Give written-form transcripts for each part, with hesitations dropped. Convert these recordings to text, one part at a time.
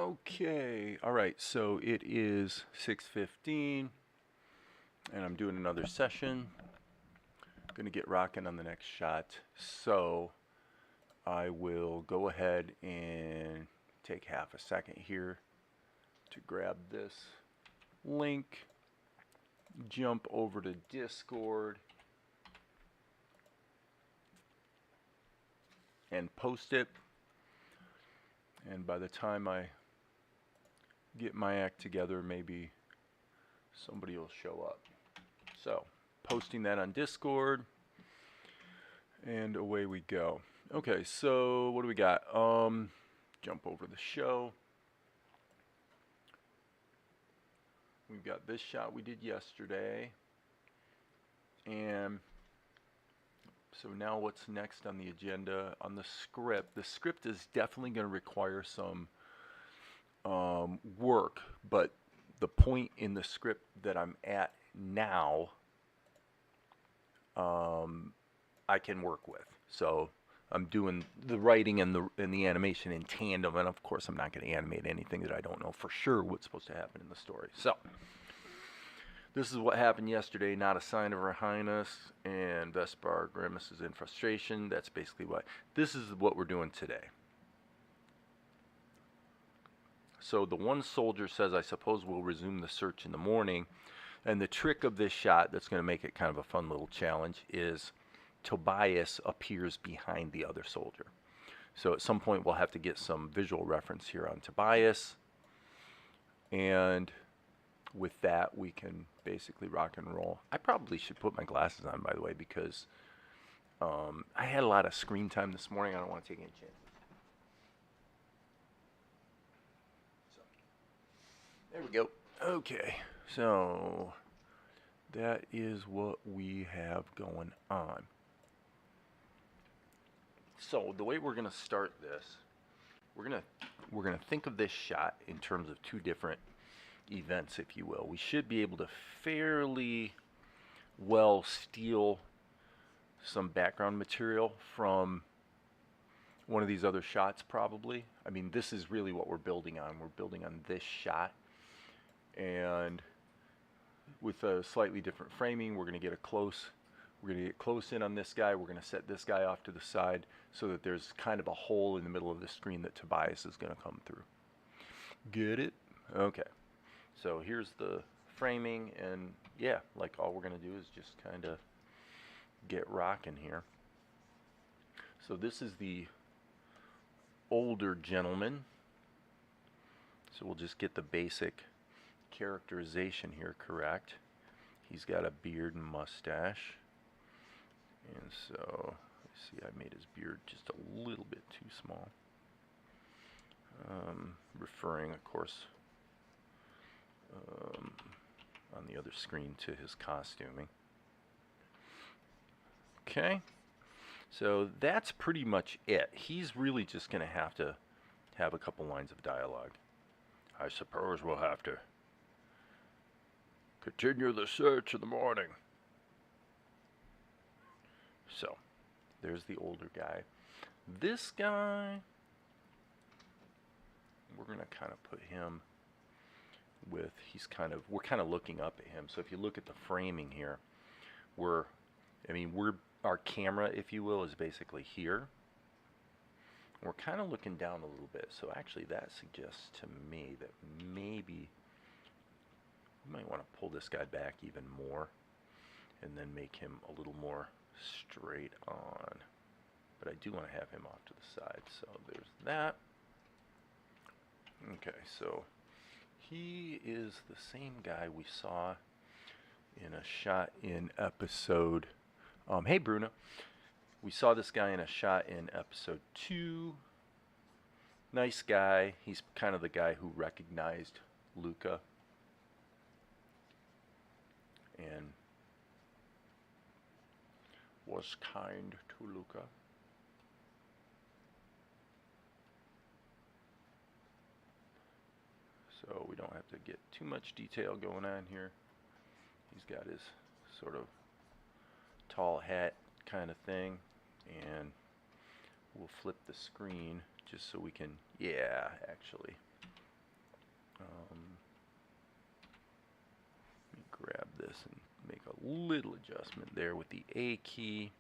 Okay, all right, so it is 6:15 and I'm doing another session. Gonna get rocking on the next shot. So I will go ahead and take half a second here to grab this link, jump over to Discord, and post it. And by the time I get my act together, maybe somebody will show up. So, posting that on Discord, and away we go. Okay, so what do we got? Jump over the show. We've got this shot we did yesterday. And so now what's next on the agenda? On the script is definitely going to require some work, but the point in the script that I'm at now, I can work with. So I'm doing the writing and the animation in tandem, and of course I'm not going to animate anything that I don't know for sure what's supposed to happen in the story. So this is what happened yesterday. Not a sign of Her Highness, and Vespar grimaces in frustration. That's basically what this is. What we're doing today. So the one soldier says, "I suppose we'll resume the search in the morning." And the trick of this shot that's going to make it kind of a fun little challenge is Tobias appears behind the other soldier. So at some point we'll have to get some visual reference here on Tobias. And with that we can basically rock and roll. I probably should put my glasses on, by the way, because I had a lot of screen time this morning. I don't want to take any chances. So, there we go. Okay. So that is what we have going on. So the way we're going to start this, we're going to think of this shot in terms of two different events, if you will. We should be able to fairly well steal some background material from one of these other shots, probably. I mean, this is really what we're building on. We're building on this shot, and with a slightly different framing, we're going to get close in on this guy. We're going to set this guy off to the side so that there's kind of a hole in the middle of the screen that Tobias is going to come through. Get it? Okay. So here's the framing, and yeah, like all we're going to do is just kind of get rocking here. So this is the older gentleman. So we'll just get the basic characterization here correct. He's got a beard and mustache. And so, let's see, I made his beard just a little bit too small. Referring, of course, on the other screen to his costuming. Okay, so that's pretty much it. He's really just going to have a couple lines of dialogue. I suppose we'll have to continue the search in the morning. So, there's the older guy. This guy, we're going to kind of put him with, we're kind of looking up at him. So if you look at the framing here, our camera, if you will, is basically here. We're kind of looking down a little bit. So actually that suggests to me that maybe you might want to pull this guy back even more and then make him a little more straight on. But I do want to have him off to the side. So there's that. Okay, so he is the same guy we saw in a shot in episode... hey, Bruno. We saw this guy in a shot in episode 2. Nice guy. He's kind of the guy who recognized Luca. And was kind to Luca. So we don't have to get too much detail going on here. He's got his sort of tall hat kind of thing, and we'll flip the screen just so we can, yeah, actually, Let me grab this and make a little adjustment there with the A key.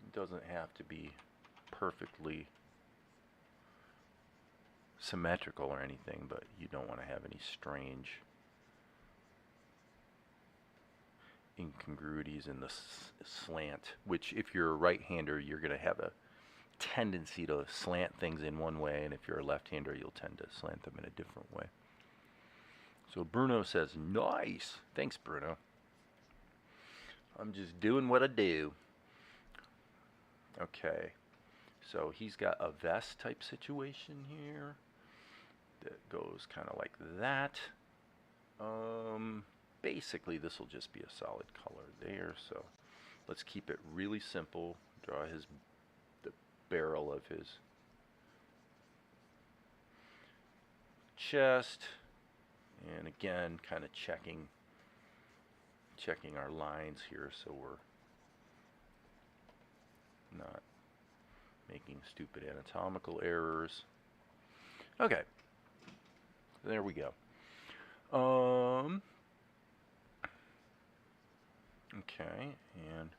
It doesn't have to be perfectly symmetrical or anything, but you don't want to have any strange incongruities in the slant, which if you're a right-hander, you're going to have a tendency to slant things in one way, and if you're a left-hander, you'll tend to slant them in a different way. So Bruno says, nice. Thanks, Bruno. I'm just doing what I do. Okay. So he's got a vest type situation here that goes kind of like that. Basically, this will just be a solid color there. So let's keep it really simple. Draw the barrel of his chest, and again, kind of checking our lines here so we're not making stupid anatomical errors. Okay, there we go. Okay, and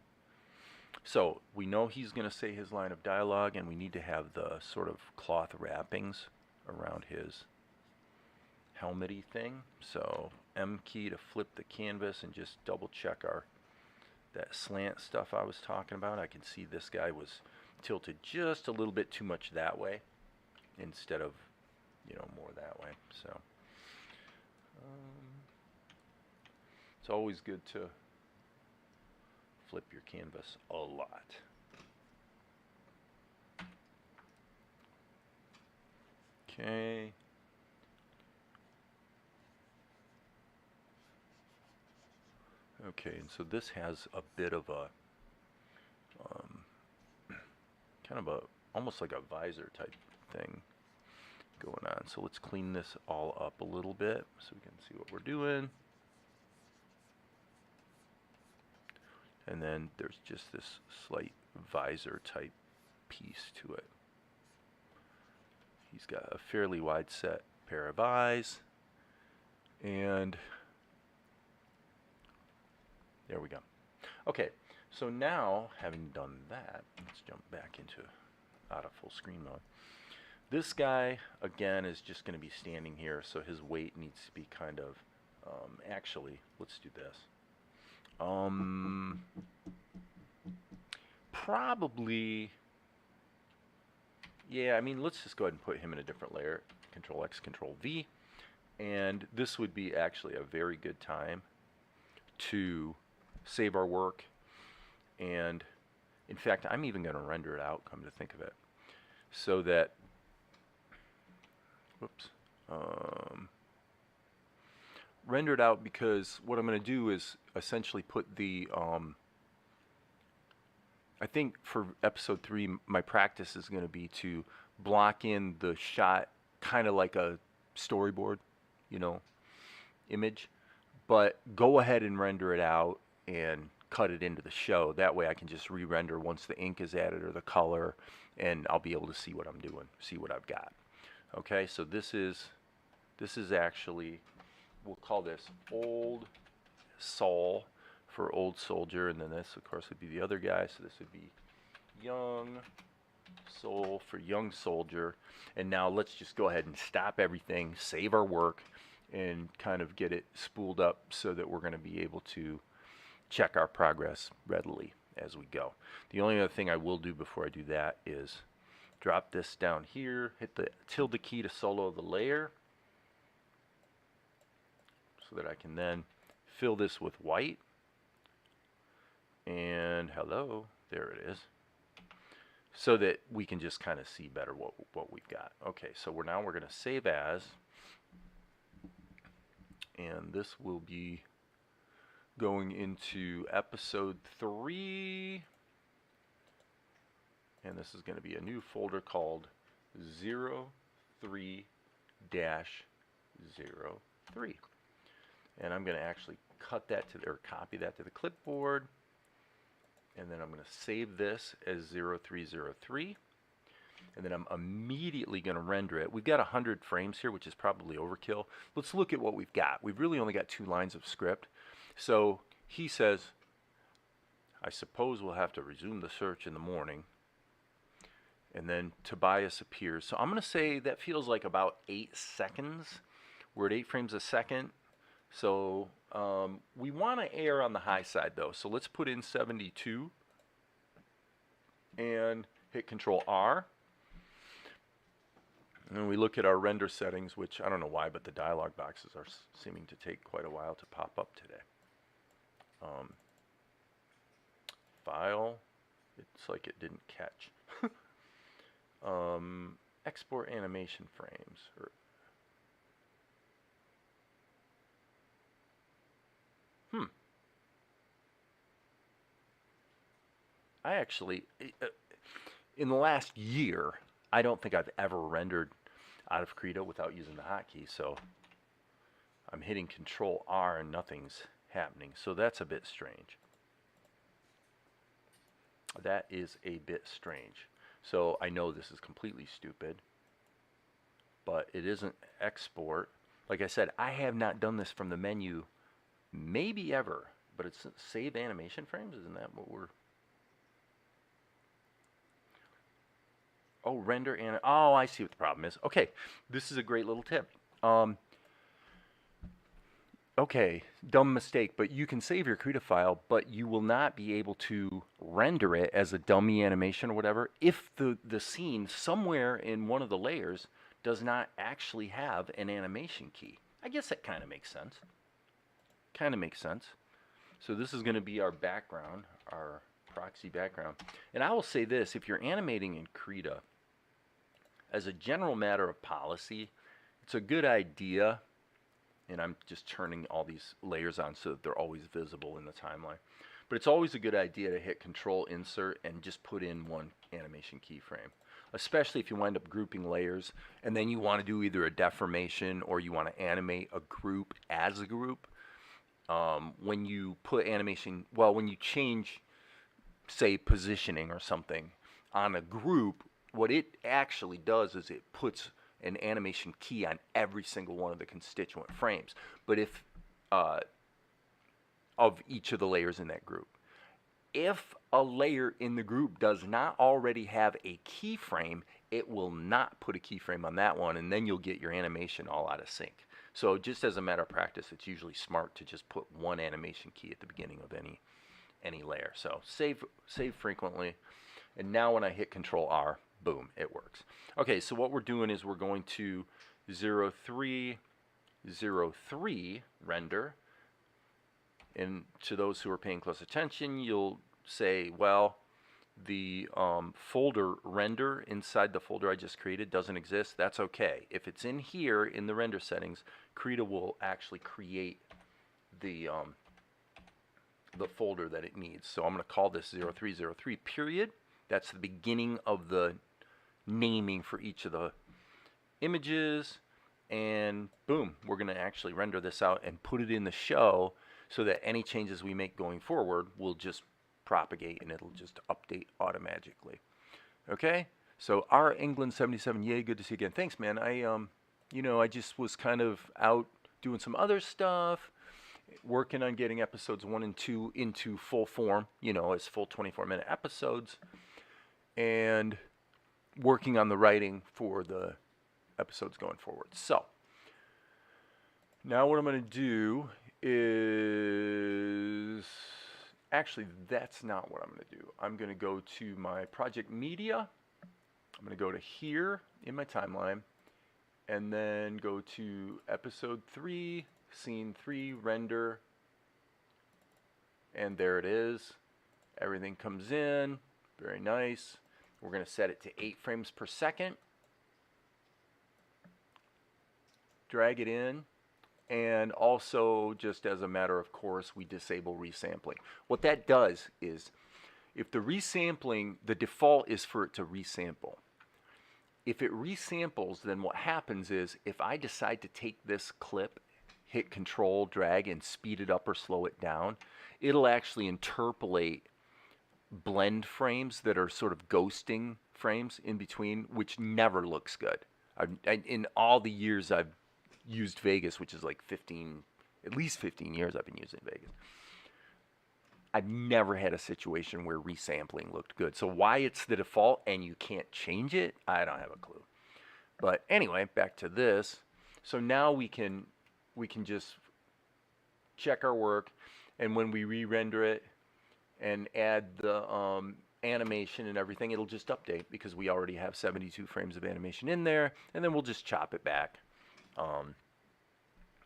so we know he's going to say his line of dialogue, and we need to have the sort of cloth wrappings around his helmety thing. So M key to flip the canvas and just double check that slant stuff I was talking about. I can see this guy was tilted just a little bit too much that way instead of, more that way. So it's always good to flip your canvas a lot. Okay. Okay, and so this has a bit of a almost like a visor type thing going on. So let's clean this all up a little bit so we can see what we're doing. And then there's just this slight visor type piece to it. He's got a fairly wide set pair of eyes, and there we go. Okay, so now having done that, let's jump back out of full screen mode. This guy, again, is just going to be standing here, so his weight needs to be kind of, actually, let's do this. Probably, yeah, I mean, let's just go ahead and put him in a different layer. Control X, Control V. And this would be actually a very good time to save our work. And in fact, I'm even going to render it out, come to think of it, so that, whoops, render it out, because what I'm going to do is essentially put the, I think for episode 3, my practice is going to be to block in the shot kind of like a storyboard, image, but go ahead and render it out and cut it into the show. That way I can just re-render once the ink is added or the color, and I'll be able to see what I'm doing, see what I've got. Okay, so this is actually, we'll call this Old Sol for Old Soldier, and then this, of course, would be the other guy, so this would be Young Sol for Young Soldier. And now let's just go ahead and stop everything, save our work, and kind of get it spooled up so that we're going to be able to check our progress readily as we go. The only other thing I will do before I do that is drop this down here, hit the tilde key to solo the layer so that I can then fill this with white. And hello, there it is, so that we can just kind of see better what we've got. Okay, so we're going to save as, and this will be going into episode 3, and this is going to be a new folder called 03-03, and I'm going to actually cut that or copy that to the clipboard. And then I'm going to save this as 0303. and then I'm immediately going to render it. We've got 100 frames here, which is probably overkill. Let's look at what we've got. We've really only got 2 lines of script. So he says, I suppose we'll have to resume the search in the morning. And then Tobias appears. So I'm going to say that feels like about 8 seconds. We're at 8 frames a second. So we want to err on the high side, though. So let's put in 72 and hit Control R. And we look at our render settings, which I don't know why, but the dialog boxes are seeming to take quite a while to pop up today. File, it's like it didn't catch. Export animation frames. I actually, in the last year, I don't think I've ever rendered out of Krita without using the hotkey, so I'm hitting Control R and nothing's happening. So that's a bit strange. That is a bit strange. So I know this is completely stupid, but it isn't export. Like I said, I have not done this from the menu maybe ever, but it's save animation frames. Isn't that what we're... Oh, render and... Oh, I see what the problem is. Okay, this is a great little tip. Okay, dumb mistake, but you can save your Krita file, but you will not be able to render it as a dummy animation or whatever if the scene somewhere in one of the layers does not actually have an animation key. I guess that kind of makes sense. Kind of makes sense. So this is going to be our background, our proxy background. And I will say this, if you're animating in Krita, as a general matter of policy, it's a good idea, and I'm just turning all these layers on so that they're always visible in the timeline. But it's always a good idea to hit Control Insert and just put in one animation keyframe, especially if you wind up grouping layers and then you want to do either a deformation or you want to animate a group as a group. When you put animation, well, when you change, say, positioning or something on a group, what it actually does is it puts an animation key on every single one of the constituent frames, but if of each of the layers in that group. If a layer in the group does not already have a keyframe, it will not put a keyframe on that one, and then you'll get your animation all out of sync. So just as a matter of practice, it's usually smart to just put one animation key at the beginning of any layer. So save frequently, and now when I hit Control R, boom, it works. Okay, so what we're doing is we're going to 0303 render. And to those who are paying close attention, you'll say, well, the folder render inside the folder I just created doesn't exist. That's okay. If it's in here in the render settings, Krita will actually create the folder that it needs. So I'm going to call this 0303 period. That's the beginning of the naming for each of the images, and boom, we're going to actually render this out and put it in the show so that any changes we make going forward will just propagate and it'll just update automatically. Okay, so our England 77, yay, good to see you again. Thanks, man. I just was kind of out doing some other stuff, working on getting episodes 1 and 2 into full form, as full 24-minute episodes, and working on the writing for the episodes going forward. So now what I'm going to do is, actually that's not what I'm going to do. I'm going to go to my project media. I'm going to go to here in my timeline and then go to episode 3, scene 3, render, and there it is. Everything comes in, very nice. We're going to set it to 8 frames per second. Drag it in. And also, just as a matter of course, we disable resampling. What that does is, if the resampling, the default is for it to resample. If it resamples, then what happens is, if I decide to take this clip, hit Control, drag, and speed it up or slow it down, it'll actually interpolate blend frames that are sort of ghosting frames in between, which never looks good. In all the years I've used Vegas, which is like 15, at least 15 years I've been using Vegas, I've never had a situation where resampling looked good. So why it's the default and you can't change it, I don't have a clue. But anyway, back to this. So now we can just check our work, and when we re-render it and add the animation and everything, it'll just update because we already have 72 frames of animation in there, and then we'll just chop it back,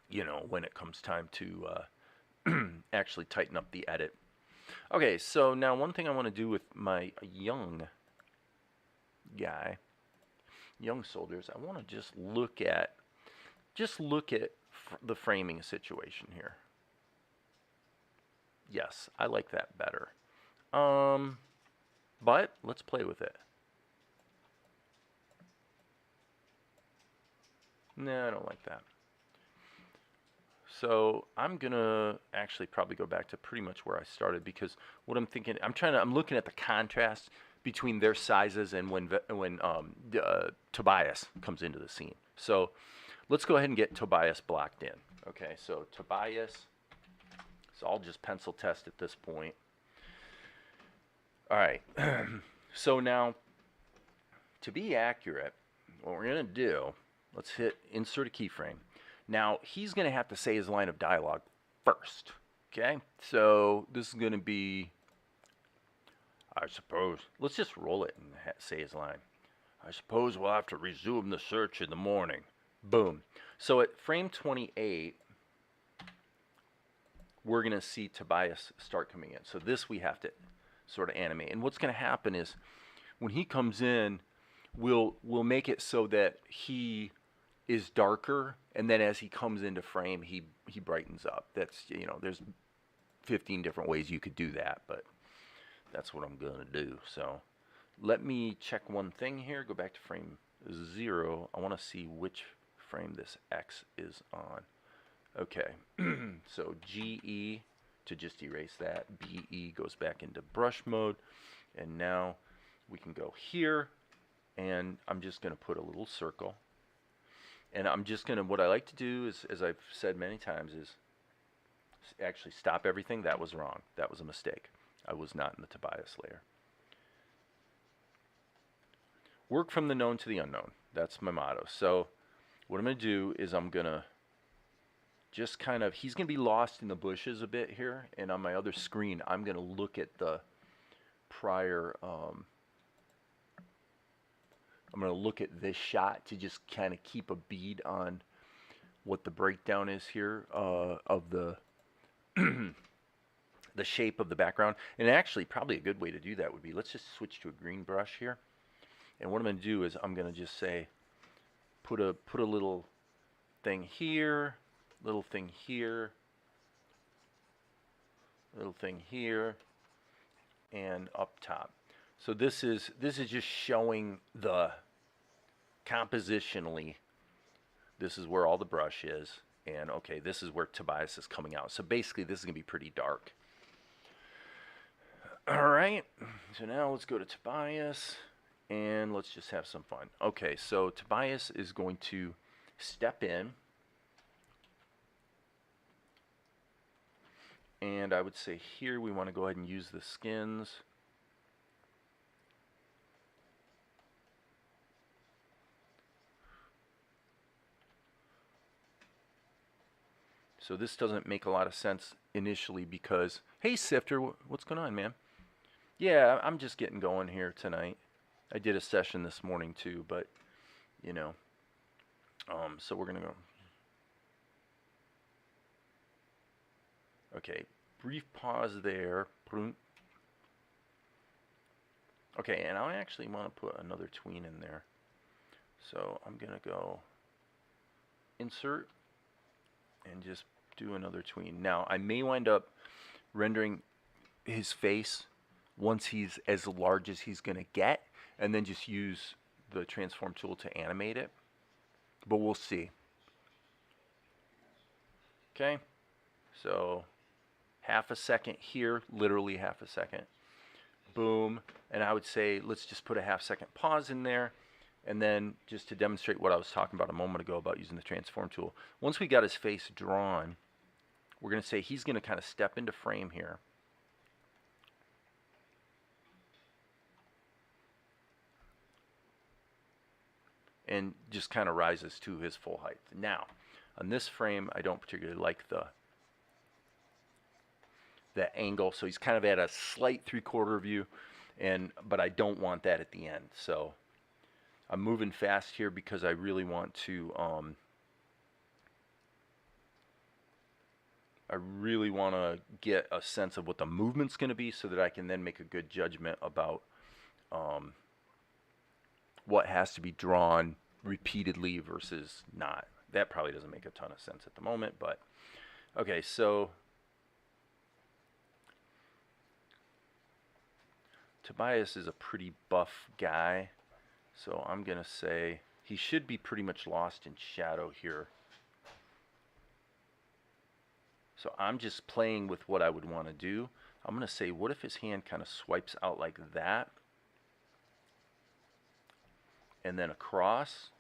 you know, when it comes time to actually tighten up the edit. Okay, so now one thing I want to do with my young soldiers, I want to just look at the framing situation here. Yes, I like that better. But let's play with it. No, I don't like that. So I'm gonna actually probably go back to pretty much where I started, because what I'm thinking, I'm looking at the contrast between their sizes and when Tobias comes into the scene. So let's go ahead and get Tobias blocked in. Okay, so Tobias, so I'll just pencil test at this point. All right, so now to be accurate, what we're gonna do, let's hit insert a keyframe. Now he's gonna have to say his line of dialogue first. Okay, so this is gonna be, I suppose, let's just roll it and say his line. I suppose we'll have to resume the search in the morning. Boom. So at frame 28, we're going to see Tobias start coming in. So this we have to sort of animate. And what's going to happen is when he comes in, we'll make it so that he is darker, and then as he comes into frame, he brightens up. That's, you know, there's 15 different ways you could do that, but that's what I'm going to do. So let me check one thing here. Go back to frame 0. I want to see which frame this X is on. Okay, so GE to just erase that. BE goes back into brush mode. And now we can go here, and I'm just going to put a little circle. And I'm just going to, what I like to do is, as I've said many times, is actually stop everything. That was wrong. That was a mistake. I was not in the Tobias layer. Work from the known to the unknown. That's my motto. So what I'm going to do is I'm going to just kind of, he's going to be lost in the bushes a bit here. And on my other screen, I'm going to look at the prior, I'm going to look at this shot to just kind of keep a bead on what the breakdown is here of the the shape of the background. And actually, probably a good way to do that would be, let's just switch to a green brush here. And what I'm going to do is I'm going to just say, put a little thing here, little thing here, little thing here, and up top. So this is just showing the compositionally, this is where all the brush is, and okay, this is where Tobias is coming out. So basically this is going to be pretty dark. Alright, so now let's go to Tobias, and let's just have some fun. Okay, so Tobias is going to step in, and I would say here we want to go ahead and use the skins. So this doesn't make a lot of sense initially because, hey Sifter, what's going on, man? Yeah, I'm just getting going here tonight. I did a session this morning too, but you know, so we're gonna go. Okay, brief pause there. Okay, and I actually want to put another tween in there. So I'm gonna go insert and just do another tween. Now I may wind up rendering his face once he's as large as he's gonna get, and then just use the transform tool to animate it, but we'll see. Okay, so half a second here, literally half a second. boom. And I would say, let's just put a half-second pause in there. And then just to demonstrate what I was talking about a moment ago about using the transform tool, once we got his face drawn, we're going to say he's going to kind of step into frame here. And just kind of rises to his full height. Now, on this frame, I don't particularly like the angle, so he's kind of at a slight 3/4 view, but I don't want that at the end. So I'm moving fast here because I really want to get a sense of what the movement's going to be so that I can then make a good judgment about what has to be drawn repeatedly versus not. That probably doesn't make a ton of sense at the moment, but okay, so Tobias is a pretty buff guy, so I'm going to say he should be pretty much lost in shadow here. So I'm just playing with what I would want to do. I'm going to say, what if his hand kind of swipes out like that? And then across.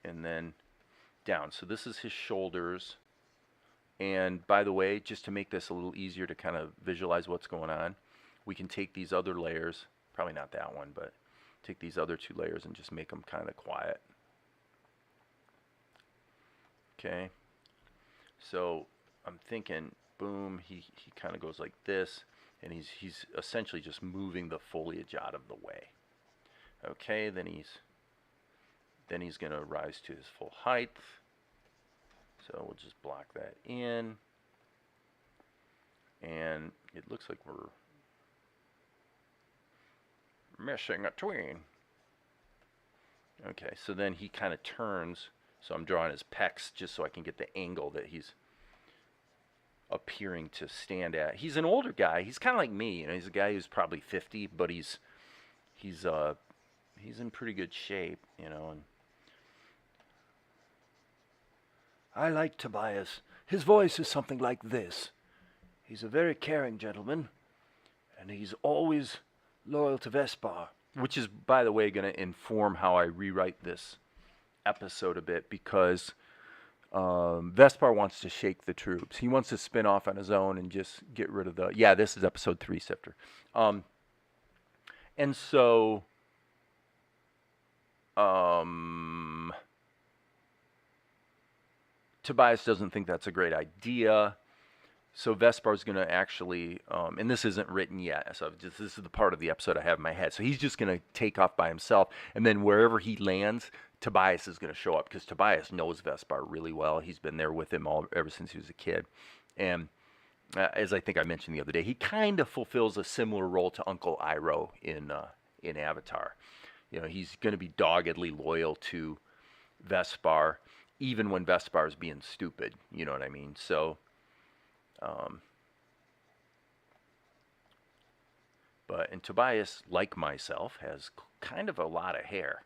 And then down. So this is his shoulders. And by the way, just to make this a little easier to kind of visualize what's going on, we can take these other layers, probably not that one, but take these other 2 layers and just make them kind of quiet. Okay, so I'm thinking, boom, he kind of goes like this, and he's essentially just moving the foliage out of the way. Okay, then he's going to rise to his full height. So we'll just block that in, and it looks like we're missing a tween. Okay, so then he kind of turns. So I'm drawing his pecs just so I can get the angle that he's appearing to stand at. He's an older guy. He's kind of like me. You know, he's a guy who's probably 50, but he's in pretty good shape. You know, and I like Tobias. His voice is something like this. He's a very caring gentleman, and he's always loyal to Vespar. Which is, by the way, going to inform how I rewrite this episode a bit, because Vespar wants to shake the troops. He wants to spin off on his own and just get rid of the... Yeah, this is episode 3, Sifter. And so... Tobias doesn't think that's a great idea. So Vespar's going to actually... and this isn't written yet, so this is the part of the episode I have in my head. So he's just going to take off by himself, and then wherever he lands, Tobias is going to show up, because Tobias knows Vespar really well. He's been there with him ever since he was a kid. And as I think I mentioned the other day, he kind of fulfills a similar role to Uncle Iroh in Avatar. You know, he's going to be doggedly loyal to Vespar, even when Vespar is being stupid. You know what I mean? So... and Tobias, like myself, has kind of a lot of hair.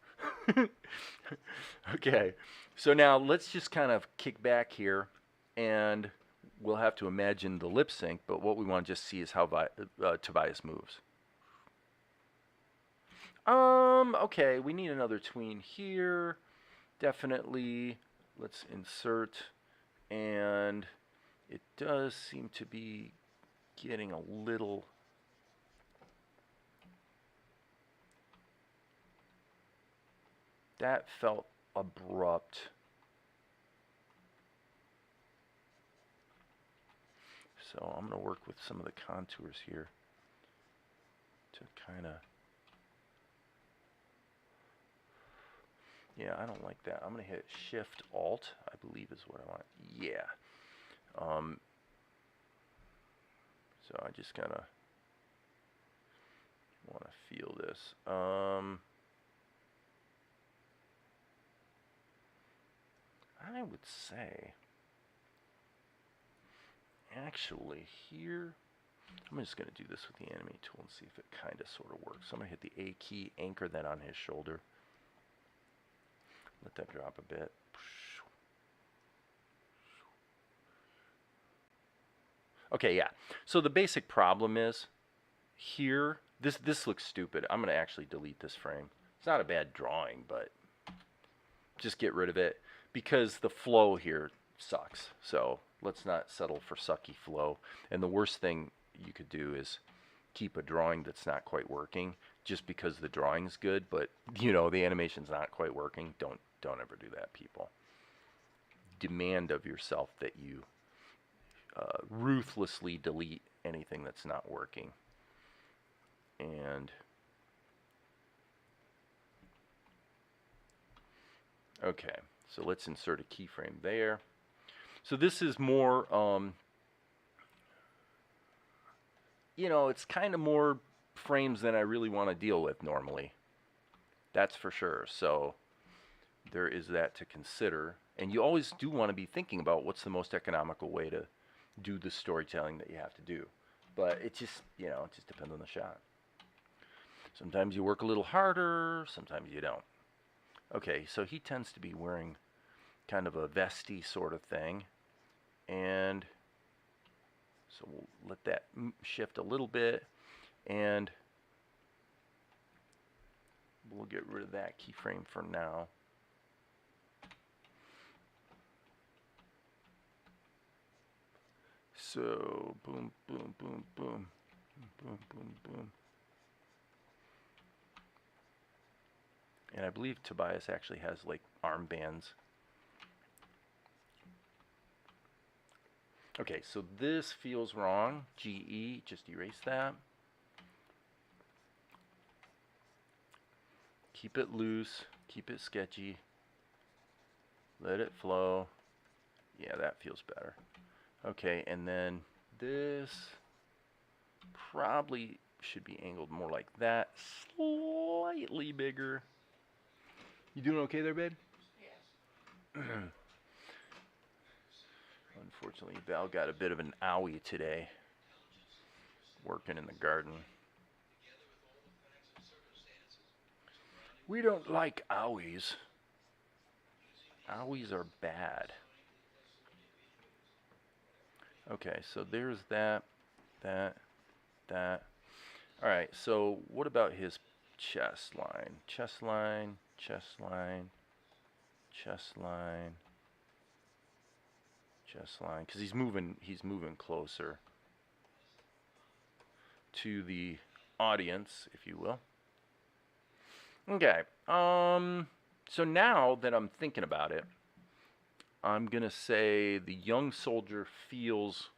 Okay, so now let's just kind of kick back here, and we'll have to imagine the lip sync, but what we want to just see is how Tobias moves. Okay, we need another tween here, definitely. Let's insert, and it does seem to be getting a little... That felt abrupt. So I'm going to work with some of the contours here to kind of... Yeah, I don't like that. I'm going to hit Shift-Alt, I believe is what I want. Yeah. So I just kind of want to feel this. I would say, actually here, I'm just going to do this with the animate tool and see if it kind of sort of works. So I'm going to hit the A key, anchor that on his shoulder. Let that drop a bit. Okay, yeah. So the basic problem is here, this looks stupid. I'm going to actually delete this frame. It's not a bad drawing, but just get rid of it because the flow here sucks. So let's not settle for sucky flow. And the worst thing you could do is keep a drawing that's not quite working just because the drawing's good, but the animation's not quite working. Don't ever do that, people. Demand of yourself that you ruthlessly delete anything that's not working. And okay, so let's insert a keyframe there. So this is more, it's kind of more frames than I really want to deal with normally. That's for sure. So there is that to consider. And you always do want to be thinking about what's the most economical way to do the storytelling that you have to do. But it just depends on the shot. Sometimes you work a little harder, sometimes you don't. Okay, so he tends to be wearing kind of a vesty sort of thing. And so we'll let that shift a little bit. And we'll get rid of that keyframe for now. So boom, boom, boom, boom, boom, boom, boom. And I believe Tobias actually has like armbands. Okay, so this feels wrong. GE, just erase that. Keep it loose, keep it sketchy. Let it flow. Yeah, that feels better. Okay, and then this probably should be angled more like that. Slightly bigger. You doing okay there, babe? Yes. Unfortunately, Val got a bit of an owie today, working in the garden. We don't like owies. Owies are bad. Okay, so there's that. Alright, so what about his chest line? Chest line, chest line, chest line, chest line. Because he's moving closer to the audience, if you will. Okay, so now that I'm thinking about it, I'm going to say the young soldier feels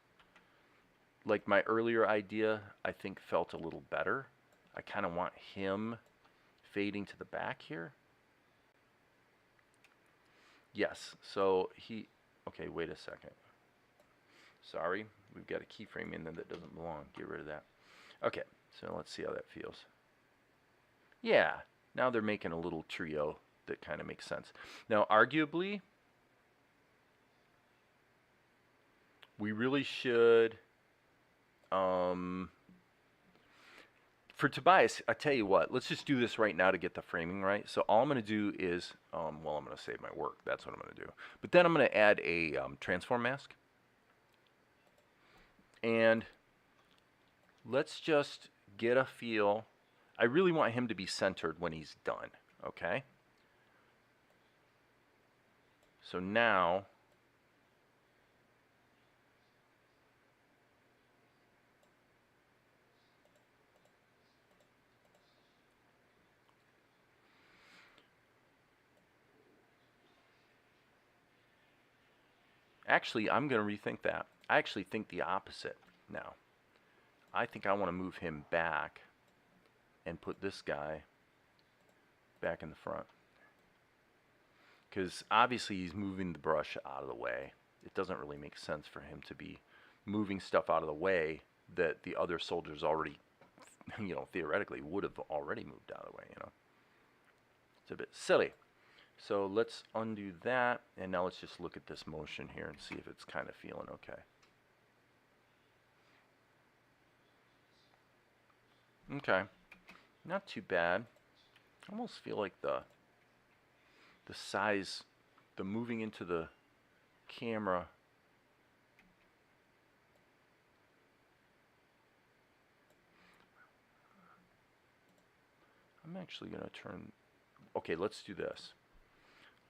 like my earlier idea, I think, felt a little better. I kind of want him fading to the back here. Yes, so okay, wait a second. Sorry, we've got a keyframe in there that doesn't belong. Get rid of that. Okay, so let's see how that feels. Yeah, now they're making a little trio that kind of makes sense. Now, arguably, we really should, for Tobias, I tell you what, let's just do this right now to get the framing right. So all I'm going to do is, I'm going to save my work. That's what I'm going to do. But then I'm going to add a transform mask. And let's just get a feel. I really want him to be centered when he's done, okay? So now, actually, I'm going to rethink that. I actually think the opposite now. I think I want to move him back and put this guy back in the front. Because obviously he's moving the brush out of the way. It doesn't really make sense for him to be moving stuff out of the way that the other soldiers already, theoretically would have already moved out of the way, It's a bit silly. So let's undo that, and now let's just look at this motion here and see if it's kind of feeling okay. Okay, not too bad. I almost feel like the size, the moving into the camera I'm actually going to turn, okay, let's do this.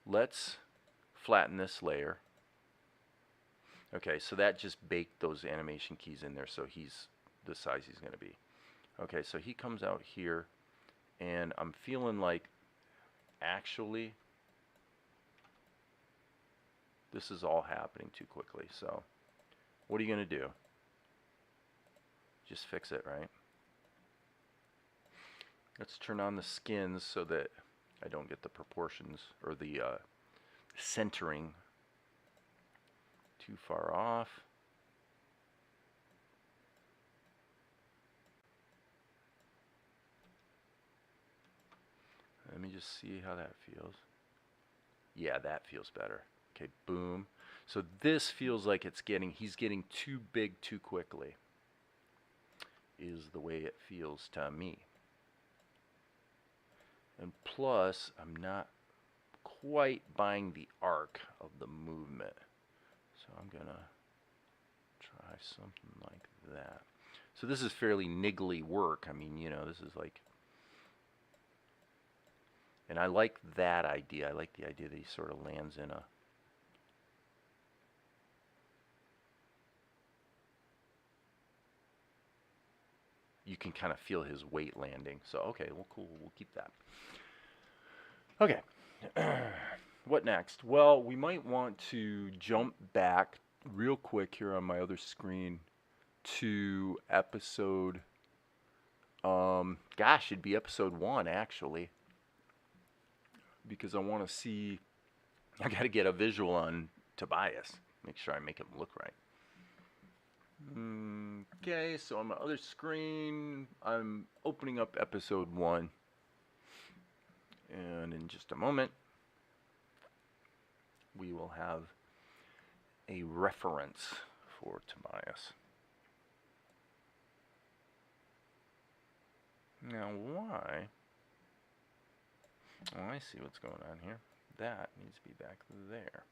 Let's flatten this layer. Okay, so that just baked those animation keys in there, so he's the size he's going to be. Okay, so he comes out here, and I'm feeling like actually this is all happening too quickly. So what are you going to do? Just fix it, right? Let's turn on the skins so that I don't get the proportions or the centering too far off. Let me just see how that feels. Yeah, that feels better. Okay, boom. So this feels like he's getting too big too quickly, is the way it feels to me. And plus, I'm not quite buying the arc of the movement. So I'm gonna try something like that. So this is fairly niggly work. I mean, you know, this is like, and I like that idea. I like the idea that he sort of lands in a, you can kind of feel his weight landing. So, okay, well, cool, we'll keep that. Okay, what next? Well, we might want to jump back real quick here on my other screen to episode, gosh, it'd be episode 1, actually. Because I want to see, I got to get a visual on Tobias. Make sure I make him look right. Okay, so on my other screen, I'm opening up episode 1. And in just a moment, we will have a reference for Tobias. Now, why? Oh, I see what's going on here. That needs to be back there.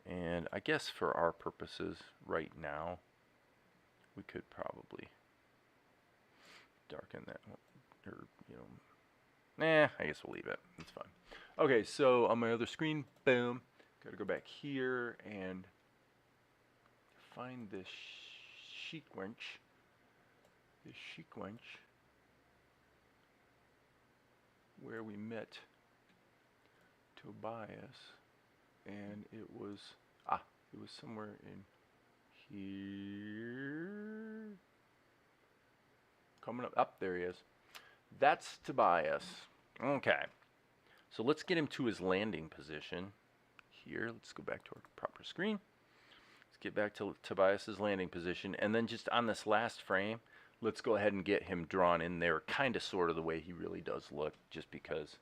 And I guess for our purposes right now, we could probably darken that, or, you know, I guess we'll leave it. It's fine. Okay, so on my other screen, boom, got to go back here and find this sequence. Where we met Tobias, and it was somewhere in here. Coming up, there he is. That's Tobias. Okay, so let's get him to his landing position here. Let's go back to our proper screen. Let's get back to Tobias's landing position, and then just on this last frame, let's go ahead and get him drawn in there, kind of sort of the way he really does look, just because,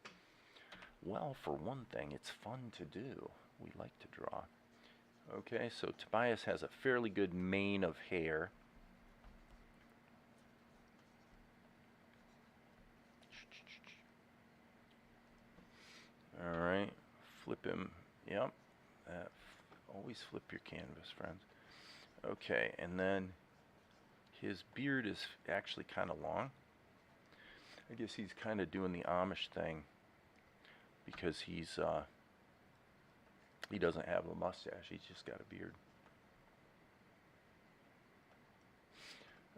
well, for one thing, it's fun to do. We like to draw. Okay, so Tobias has a fairly good mane of hair. All right, flip him. Yep, always flip your canvas, friends. Okay, and then his beard is actually kind of long. I guess he's kind of doing the Amish thing because he doesn't have a mustache. He's just got a beard.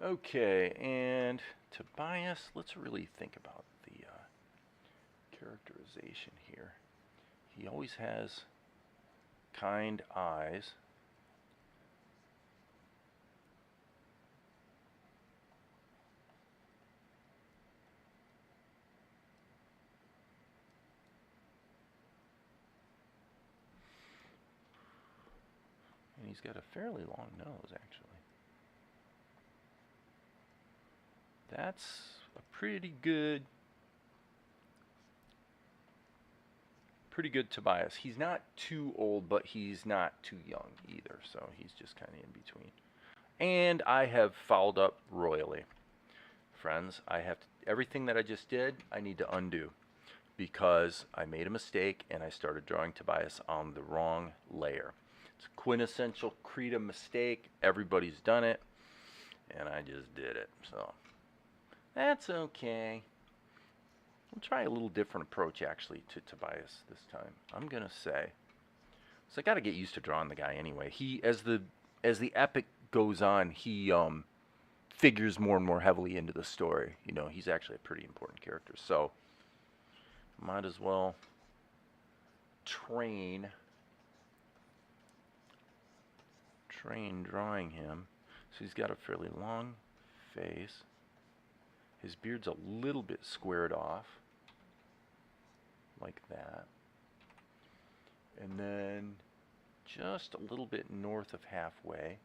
Okay, and Tobias, let's really think about the characterization here. He always has kind eyes. And he's got a fairly long nose, actually. That's a pretty good Tobias. He's not too old, but he's not too young either, so he's just kind of in between. And I have fouled up royally. Friends, everything that I just did, I need to undo because I made a mistake and I started drawing Tobias on the wrong layer. It's a quintessential Krita mistake. Everybody's done it, and I just did it. So that's okay. we'll try a little different approach actually to Tobias this time. I'm gonna say, so I got to get used to drawing the guy anyway. He, as the epic goes on, he figures more and more heavily into the story. You know, he's actually a pretty important character. So might as well train drawing him. So he's got a fairly long face. His beard's a little bit squared off, like that. And then just a little bit north of halfway,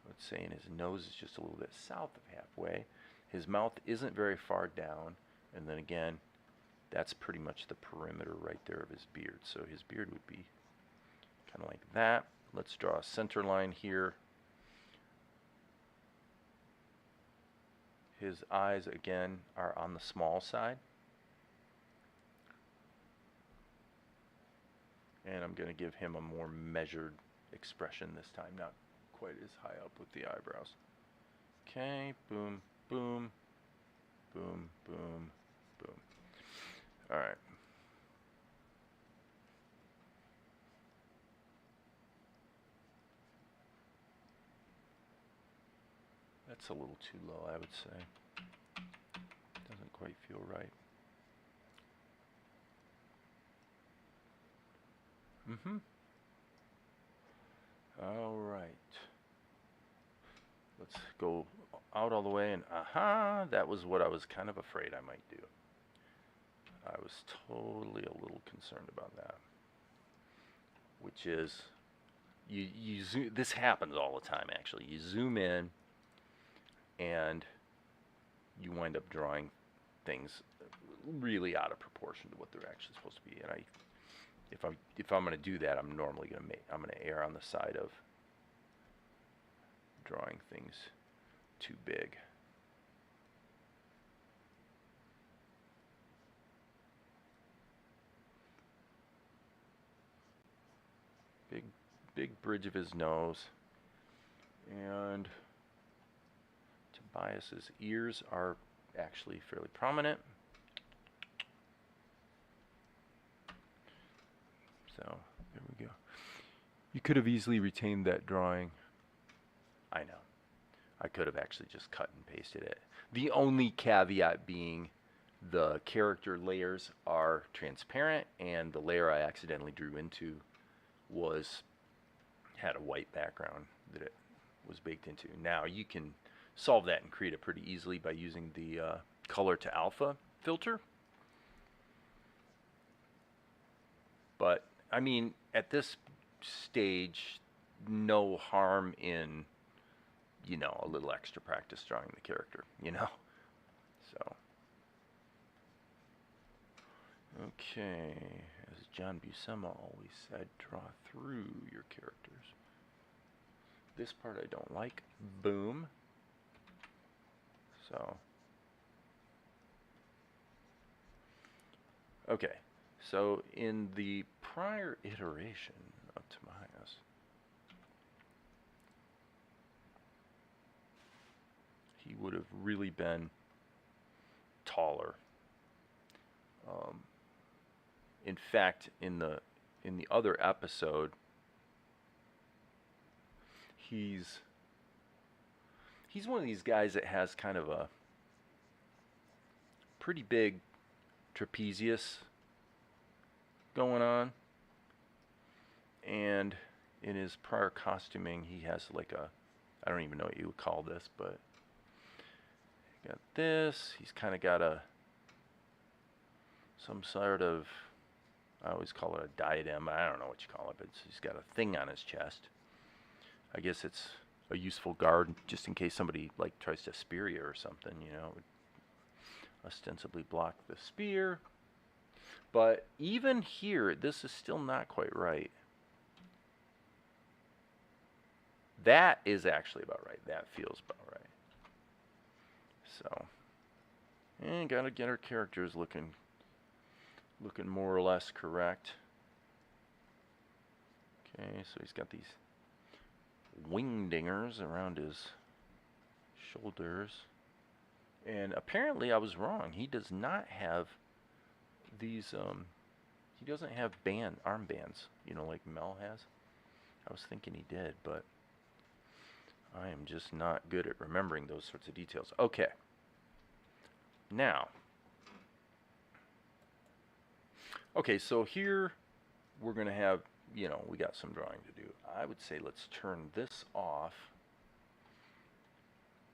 let's say, and his nose is just a little bit south of halfway. His mouth isn't very far down, and then again, that's pretty much the perimeter right there of his beard. So his beard would be kind of like that. Let's draw a center line here. His eyes, again, are on the small side. And I'm going to give him a more measured expression this time, not quite as high up with the eyebrows. Okay, boom, boom, boom, boom, boom. All right. That's a little too low, I would say. Doesn't quite feel right. All right. Let's go out all the way, and aha, that was what I was kind of afraid I might do. I was totally a little concerned about that. Which is, you zoom, this happens all the time actually. You zoom in and you wind up drawing things really out of proportion to what they're actually supposed to be. And if I'm going to do that, I'm normally going to err on the side of drawing things too big. Big bridge of his nose, and Tobias's ears are actually fairly prominent. So there we go. You could have easily retained that drawing. I know. I could have actually just cut and pasted it. The only caveat being the character layers are transparent, and the layer I accidentally drew into had a white background that it was baked into. Now you can solve that and create it pretty easily by using the color to alpha filter. But I mean, at this stage, no harm in, you know, a little extra practice drawing the character, you know. So okay, as John Buscema always said, draw through your characters. This part I don't like. Boom. So okay, so in the prior iteration of Tobias, he would have really been taller. In fact, in the other episode, he's one of these guys that has kind of a pretty big trapezius going on, and in his prior costuming he has like a, I don't even know what you would call this, but got this, he's kind of got some sort of, I always call it a diadem, I don't know what you call it, but he's got a thing on his chest. I guess it's a useful guard just in case somebody like tries to spear you or something, you know, it would ostensibly block the spear. But even here, this is still not quite right. That is actually about right. That feels about right. So, and gotta get our characters looking more or less correct. Okay, so he's got these wing dingers around his shoulders, And apparently I was wrong. He does not have these, he doesn't have armbands, like Mel has. I was thinking he did, but I am just not good at remembering those sorts of details. Okay. Now, okay, so here we're going to have, we got some drawing to do. I would say let's turn this off.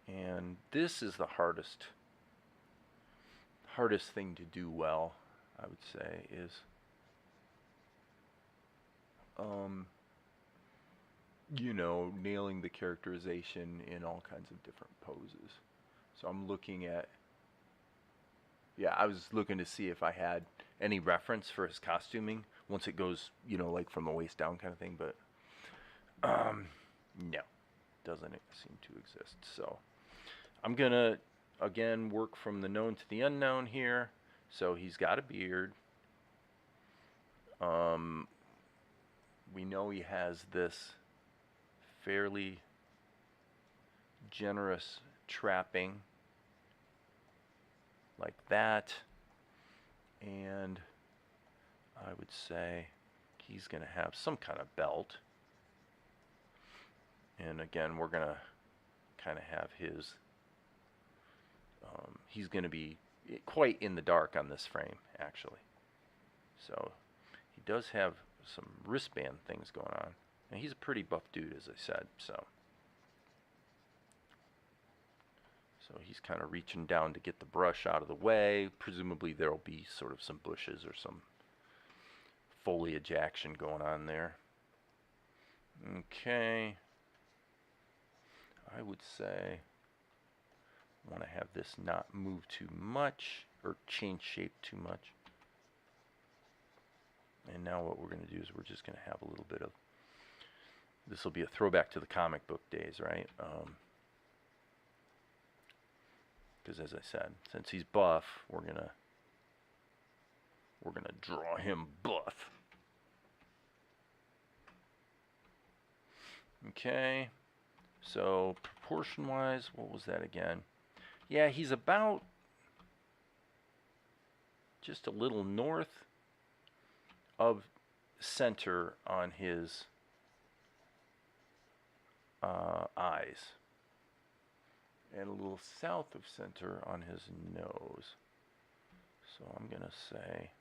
And this is the hardest thing to do well, I would say, is nailing the characterization in all kinds of different poses. So I'm looking at, I was looking to see if I had any reference for his costuming once it goes, like from the waist down kind of thing, but no, doesn't seem to exist. So I'm gonna again work from the known to the unknown here. So he's got a beard. We know he has this fairly generous trapping like that, and I would say he's going to have some kind of belt, and again we're going to kind of have his he's going to be quite in the dark on this frame actually, so he does have some wristband things going on, and he's a pretty buff dude, as I said, so he's kind of reaching down to get the brush out of the way. Presumably there'll be sort of some bushes or some foliage action going on there. Okay, I would say I want to have this not move too much or change shape too much. And now what we're going to do is we're just going to have a little bit of, this will be a throwback to the comic book days, right? Because as I said, since he's buff, we're gonna draw him buff. Okay, so proportion-wise, what was that again? Yeah, he's about just a little north of center on his eyes, and a little south of center on his nose. So I'm going to say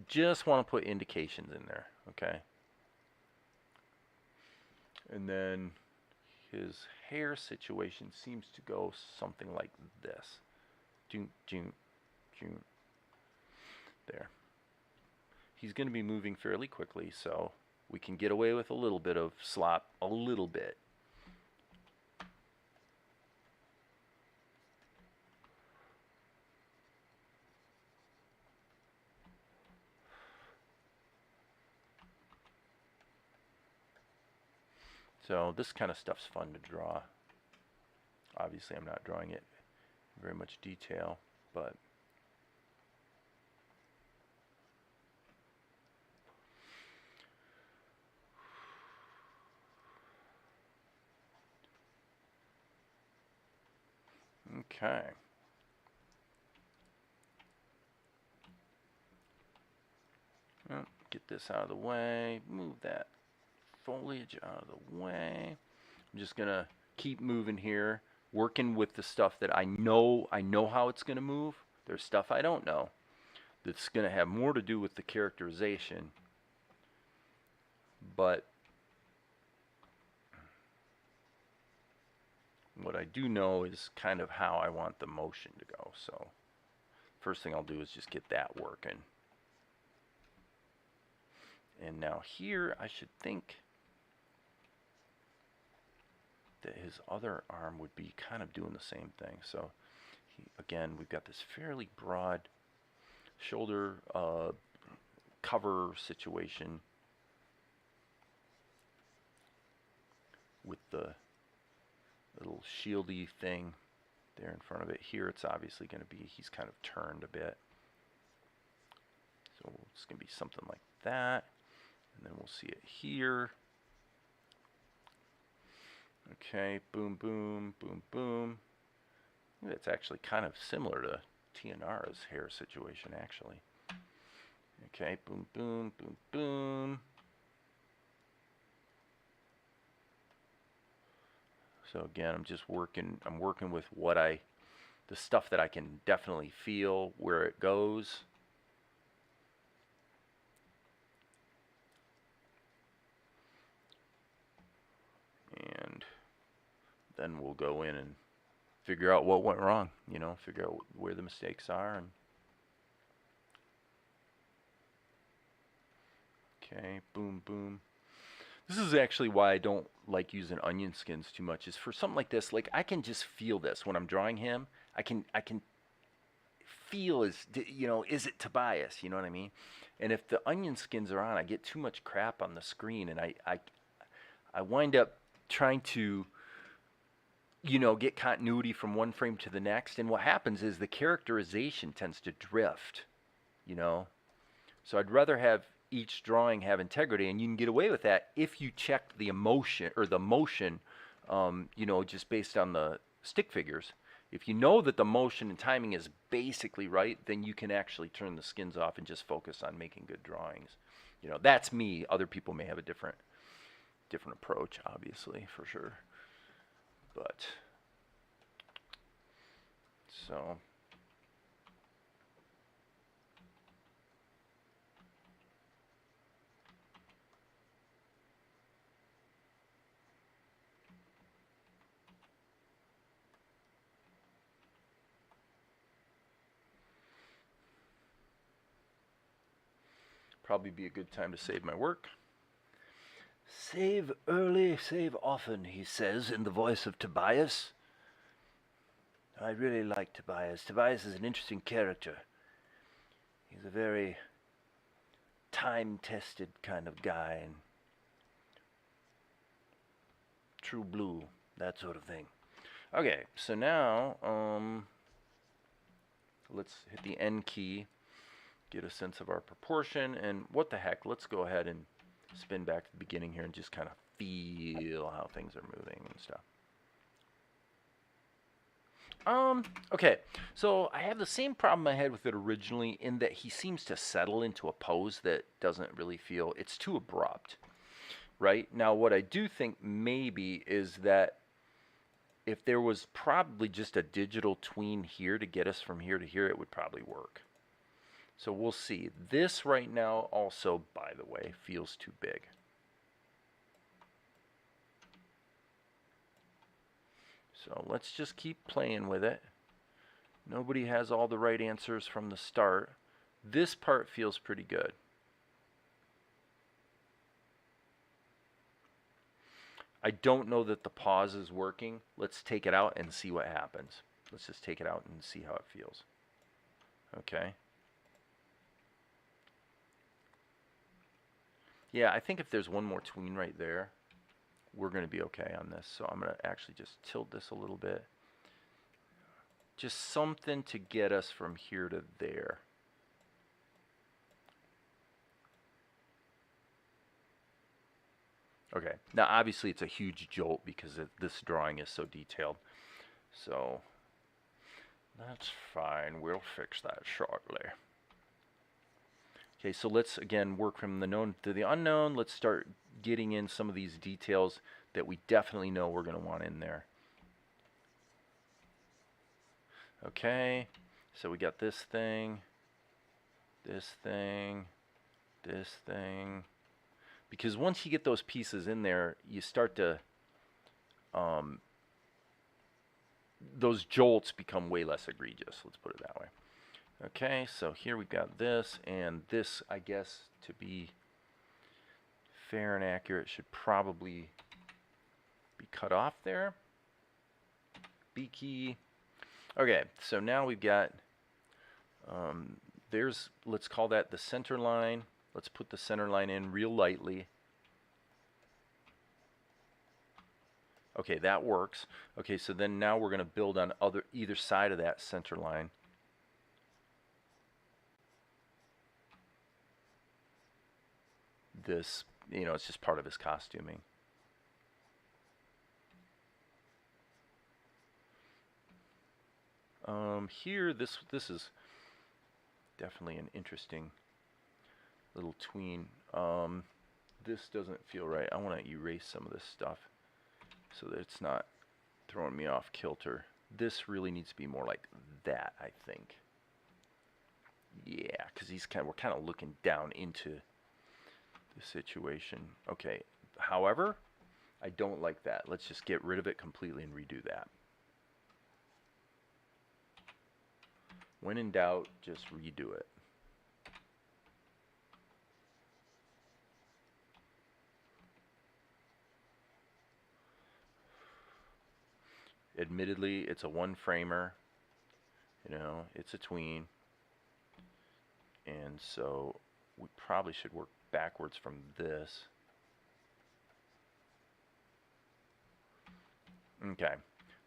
just want to put indications in there, okay? And then his hair situation seems to go something like this. There. He's going to be moving fairly quickly, so we can get away with a little bit of slop, a little bit. So this kind of stuff's fun to draw. Obviously I'm not drawing it in very much detail, but okay. Well, get this out of the way, move that foliage out of the way. I'm just gonna keep moving here, working with the stuff that I know how it's gonna move. There's stuff I don't know that's gonna have more to do with the characterization, but what I do know is kind of how I want the motion to go. So first thing I'll do is just get that working. And now here I should think that his other arm would be kind of doing the same thing. So again, we've got this fairly broad shoulder cover situation with the little shieldy thing there in front of it. Here it's obviously going to be, he's kind of turned a bit. So it's going to be something like that. And then we'll see it here. Okay, boom, boom, boom, boom. It's actually kind of similar to TNR's hair situation, actually. Okay, boom, boom, boom, boom. So again, I'm working with the stuff that I can definitely feel where it goes. And then we'll go in and figure out what went wrong, figure out where the mistakes are. And okay, boom, boom. This is actually why I don't like using onion skins too much. Is for something like this, like I can just feel this when I'm drawing him. I can feel is it Tobias? You know what I mean? And if the onion skins are on, I get too much crap on the screen, and I wind up trying to get continuity from one frame to the next. And what happens is the characterization tends to drift, you know. So I'd rather have each drawing have integrity, and you can get away with that if you check the emotion or the motion, just based on the stick figures. If you know that the motion and timing is basically right, then you can actually turn the skins off and just focus on making good drawings. That's me. Other people may have a different approach, obviously, for sure. But so probably be a good time to save my work. Save early, save often, he says in the voice of Tobias. I really like Tobias. Tobias is an interesting character. He's a very time-tested kind of guy, and true blue, that sort of thing. Okay, so now let's hit the N key, get a sense of our proportion, and what the heck, let's go ahead and spin back to the beginning here and just kind of feel how things are moving and stuff. Okay, so I have the same problem I had with it originally in that he seems to settle into a pose that doesn't really feel, it's too abrupt, right? Now, what I do think maybe is that if there was probably just a digital tween here to get us from here to here, it would probably work. So we'll see. This right now also, by the way, feels too big. So let's just keep playing with it. Nobody has all the right answers from the start. This part feels pretty good. I don't know that the pause is working. Let's take it out and see what happens. Let's just take it out and see how it feels. Okay. Yeah, I think if there's one more tween right there, we're going to be okay on this. So I'm going to actually just tilt this a little bit. Just something to get us from here to there. Okay, now obviously it's a huge jolt because this drawing is so detailed. So that's fine, we'll fix that shortly. Okay, so let's again work from the known to the unknown. Let's start getting in some of these details that we definitely know we're going to want in there. Okay, so we got this thing, this thing, this thing. Because once you get those pieces in there, you start to, those jolts become way less egregious, let's put it that way. Okay, so here we've got this, and this, I guess, to be fair and accurate, should probably be cut off there. B key. Okay, so now we've got, let's call that the center line. Let's put the center line in real lightly. Okay, that works. Okay, so then now we're going to build on either side of that center line. This, it's just part of his costuming. Here, this is definitely an interesting little tween. This doesn't feel right. I want to erase some of this stuff so that it's not throwing me off kilter. This really needs to be more like that, I think. Yeah, because we're kind of looking down into the situation. Okay, however, I don't like that. Let's just get rid of it completely and redo that. When in doubt, just redo it. Admittedly, it's a one framer. You know, it's a tween. And so we probably should work backwards from this. Okay,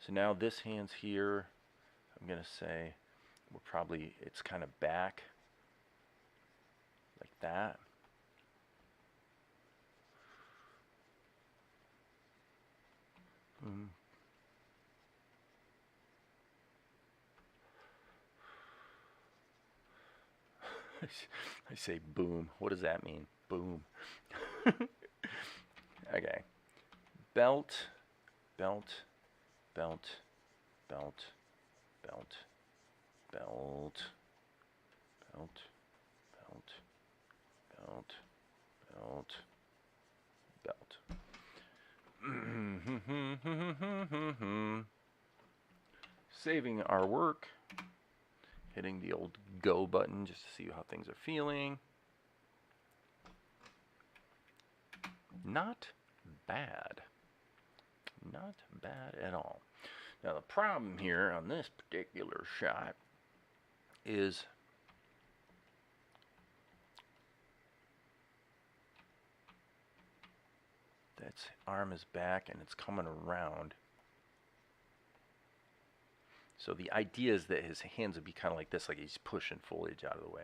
so now this hand's here. I'm going to say it's kind of back like that. I say boom. What does that mean? Boom. Okay. Belt, belt, belt, belt, belt, belt, belt, belt, belt, belt, belt. Saving our work. Hitting the old go button just to see how things are feeling. Not bad. Not bad at all. Now the problem here on this particular shot is that arm is back and it's coming around. So the idea is that his hands would be kind of like this, like he's pushing foliage out of the way.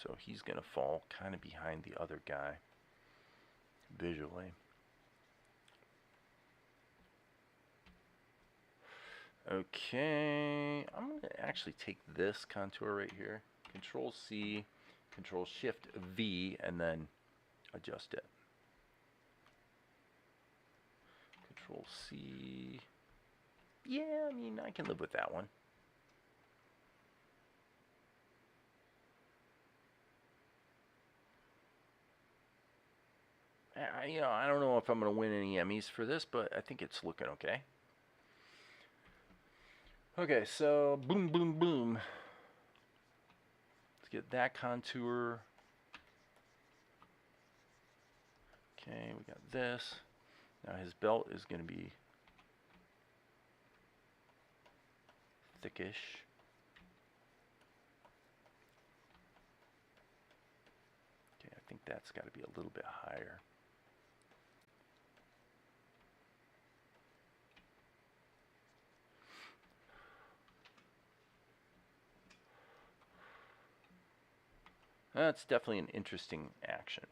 So he's going to fall kind of behind the other guy visually. Okay, I'm going to actually take this contour right here, Control C, Control Shift V, and then adjust it. Control C. Yeah, I mean, I can live with that one. I don't know if I'm going to win any Emmys for this, but I think it's looking okay. Okay, so boom, boom, boom. Let's get that contour. Okay, we got this. Now his belt is going to be thickish. Okay, I think that's got to be a little bit higher. That's definitely an interesting action.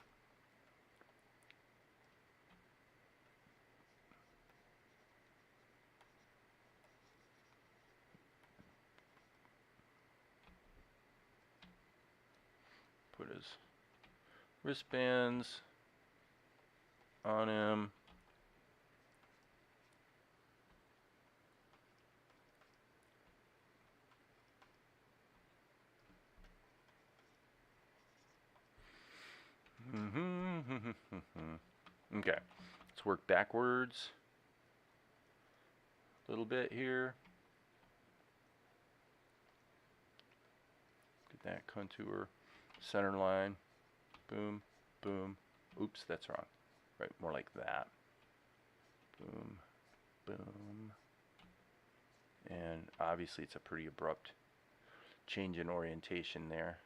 Put his wristbands on him. Okay, let's work backwards a little bit here. Get that contour, center line, boom, boom. Oops, that's wrong. Right, more like that. Boom, boom. And obviously it's a pretty abrupt change in orientation there.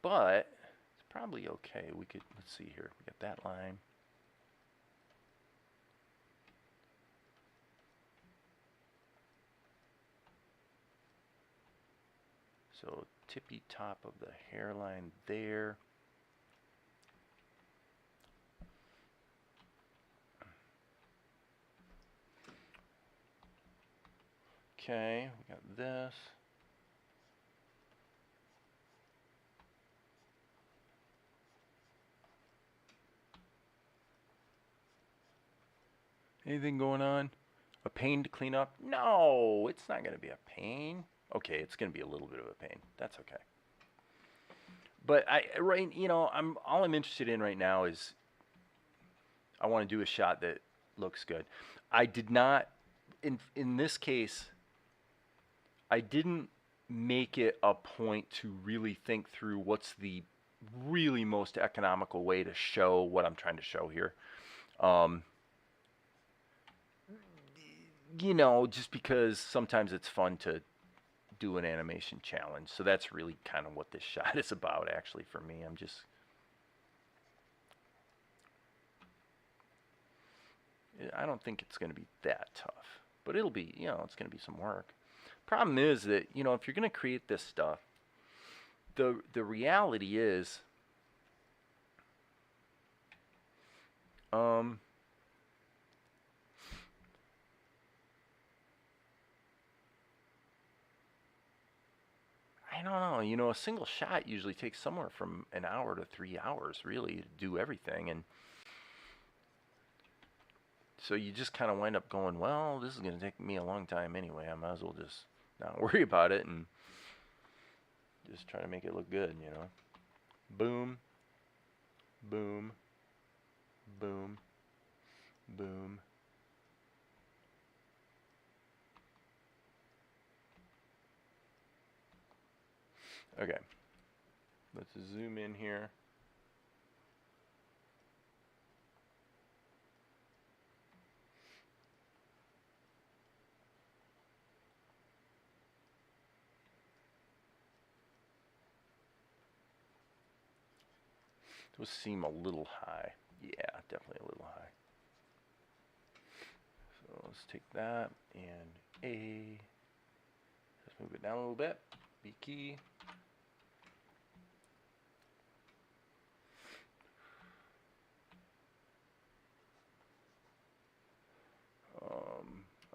But it's probably okay. We could, let's see here. We got that line. So tippy top of the hairline there. Okay, we got this. Anything going on? A pain to clean up? No, it's not going to be a pain. Okay, it's going to be a little bit of a pain. That's okay. But all I'm interested in right now is I want to do a shot that looks good. I did not in this case I didn't make it a point to really think through what's the really most economical way to show what I'm trying to show here. Um, just because sometimes it's fun to do an animation challenge. So that's really kind of what this shot is about, actually, for me. I don't think it's going to be that tough, but it'll be, it's going to be some work. Problem is that, if you're going to create this stuff, the reality is, I don't know. A single shot usually takes somewhere from an hour to 3 hours, really, to do everything. And so you just kind of wind up going, well, this is going to take me a long time anyway. I might as well just not worry about it and just try to make it look good, Boom, boom, boom, boom. Okay, let's zoom in here. Those seem a little high. Yeah, definitely a little high. So let's take that and let's move it down a little bit. B key.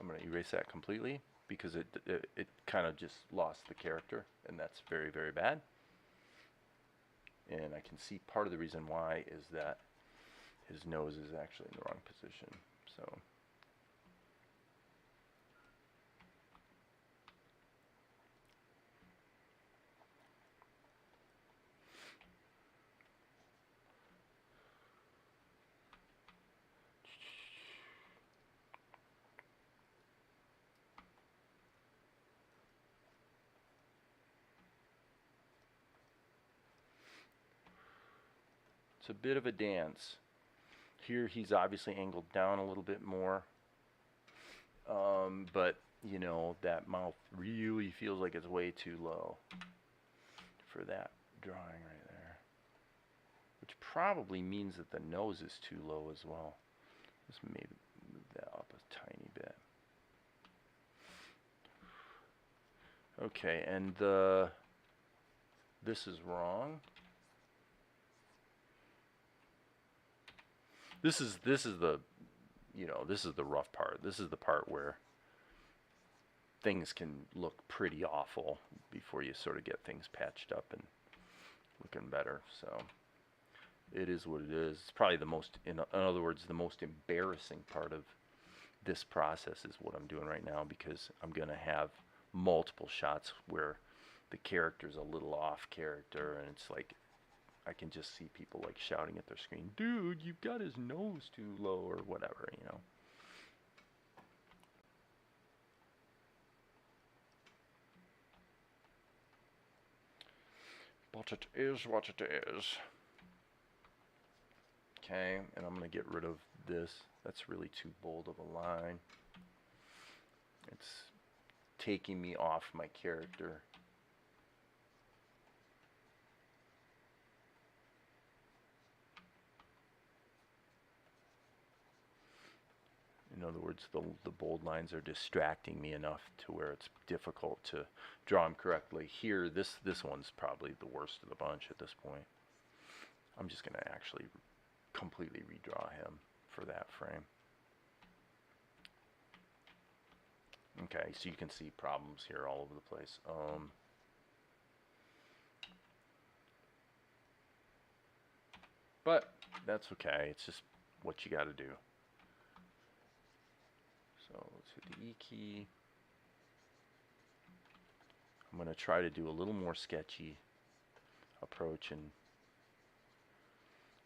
I'm going to erase that completely because it kind of just lost the character, and that's very, very bad. And I can see part of the reason why is that his nose is actually in the wrong position. So it's a bit of a dance. Here he's obviously angled down a little bit more. But, that mouth really feels like it's way too low for that drawing right there. Which probably means that the nose is too low as well. Let's maybe move that up a tiny bit. Okay, and this is wrong. This is the this is the rough part. This is the part where things can look pretty awful before you sort of get things patched up and looking better. So it is what it is. It's probably the most, in other words, the most embarrassing part of this process is what I'm doing right now, because I'm going to have multiple shots where the character's a little off character, and it's like I can just see people like shouting at their screen, dude, you've got his nose too low, or whatever, But it is what it is. Okay, and I'm going to get rid of this. That's really too bold of a line. It's taking me off my character. In other words, the bold lines are distracting me enough to where it's difficult to draw them correctly. Here, this one's probably the worst of the bunch at this point. I'm just going to actually completely redraw him for that frame. Okay, so you can see problems here all over the place. But that's okay. It's just what you got to do. So let's hit the E key. I'm going to try to do a little more sketchy approach and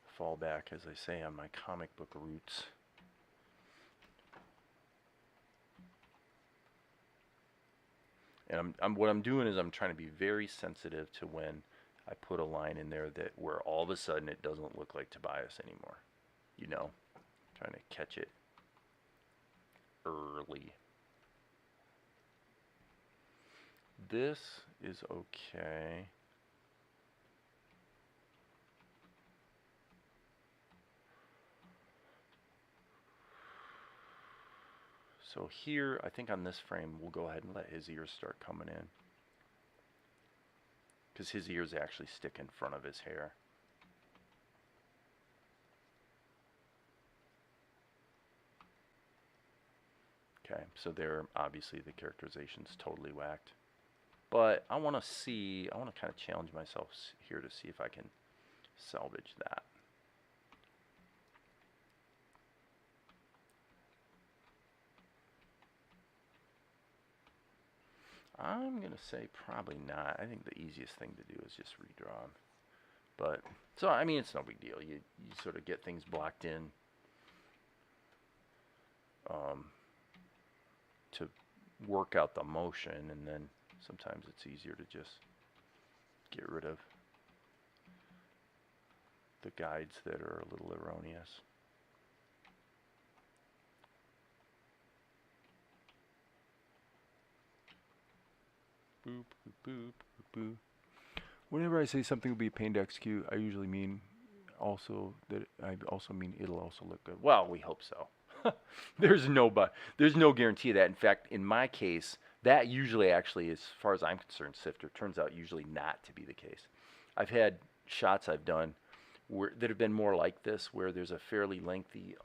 fall back, as I say, on my comic book roots. And what I'm doing is I'm trying to be very sensitive to when I put a line in there that where all of a sudden it doesn't look like Tobias anymore. You know, trying to catch it early. This is okay. So here, I think on this frame, we'll go ahead and let his ears start coming in, because his ears actually stick in front of his hair. Okay, so there, obviously the characterization's totally whacked. But I want to kind of challenge myself here to see if I can salvage that. I'm going to say probably not. I think the easiest thing to do is just redraw them. But, so, I mean, it's no big deal. You sort of get things blocked in to work out the motion, and then sometimes it's easier to just get rid of the guides that are a little erroneous. Boop, boop, boop, boop, boop. Whenever I say something will be a pain to execute, I usually mean it'll also look good. Well, we hope so. There's no guarantee of that. In fact, in my case, that usually actually, as far as I'm concerned, Sifter, turns out usually not to be the case. I've had shots I've done that have been more like this, where there's a fairly lengthy,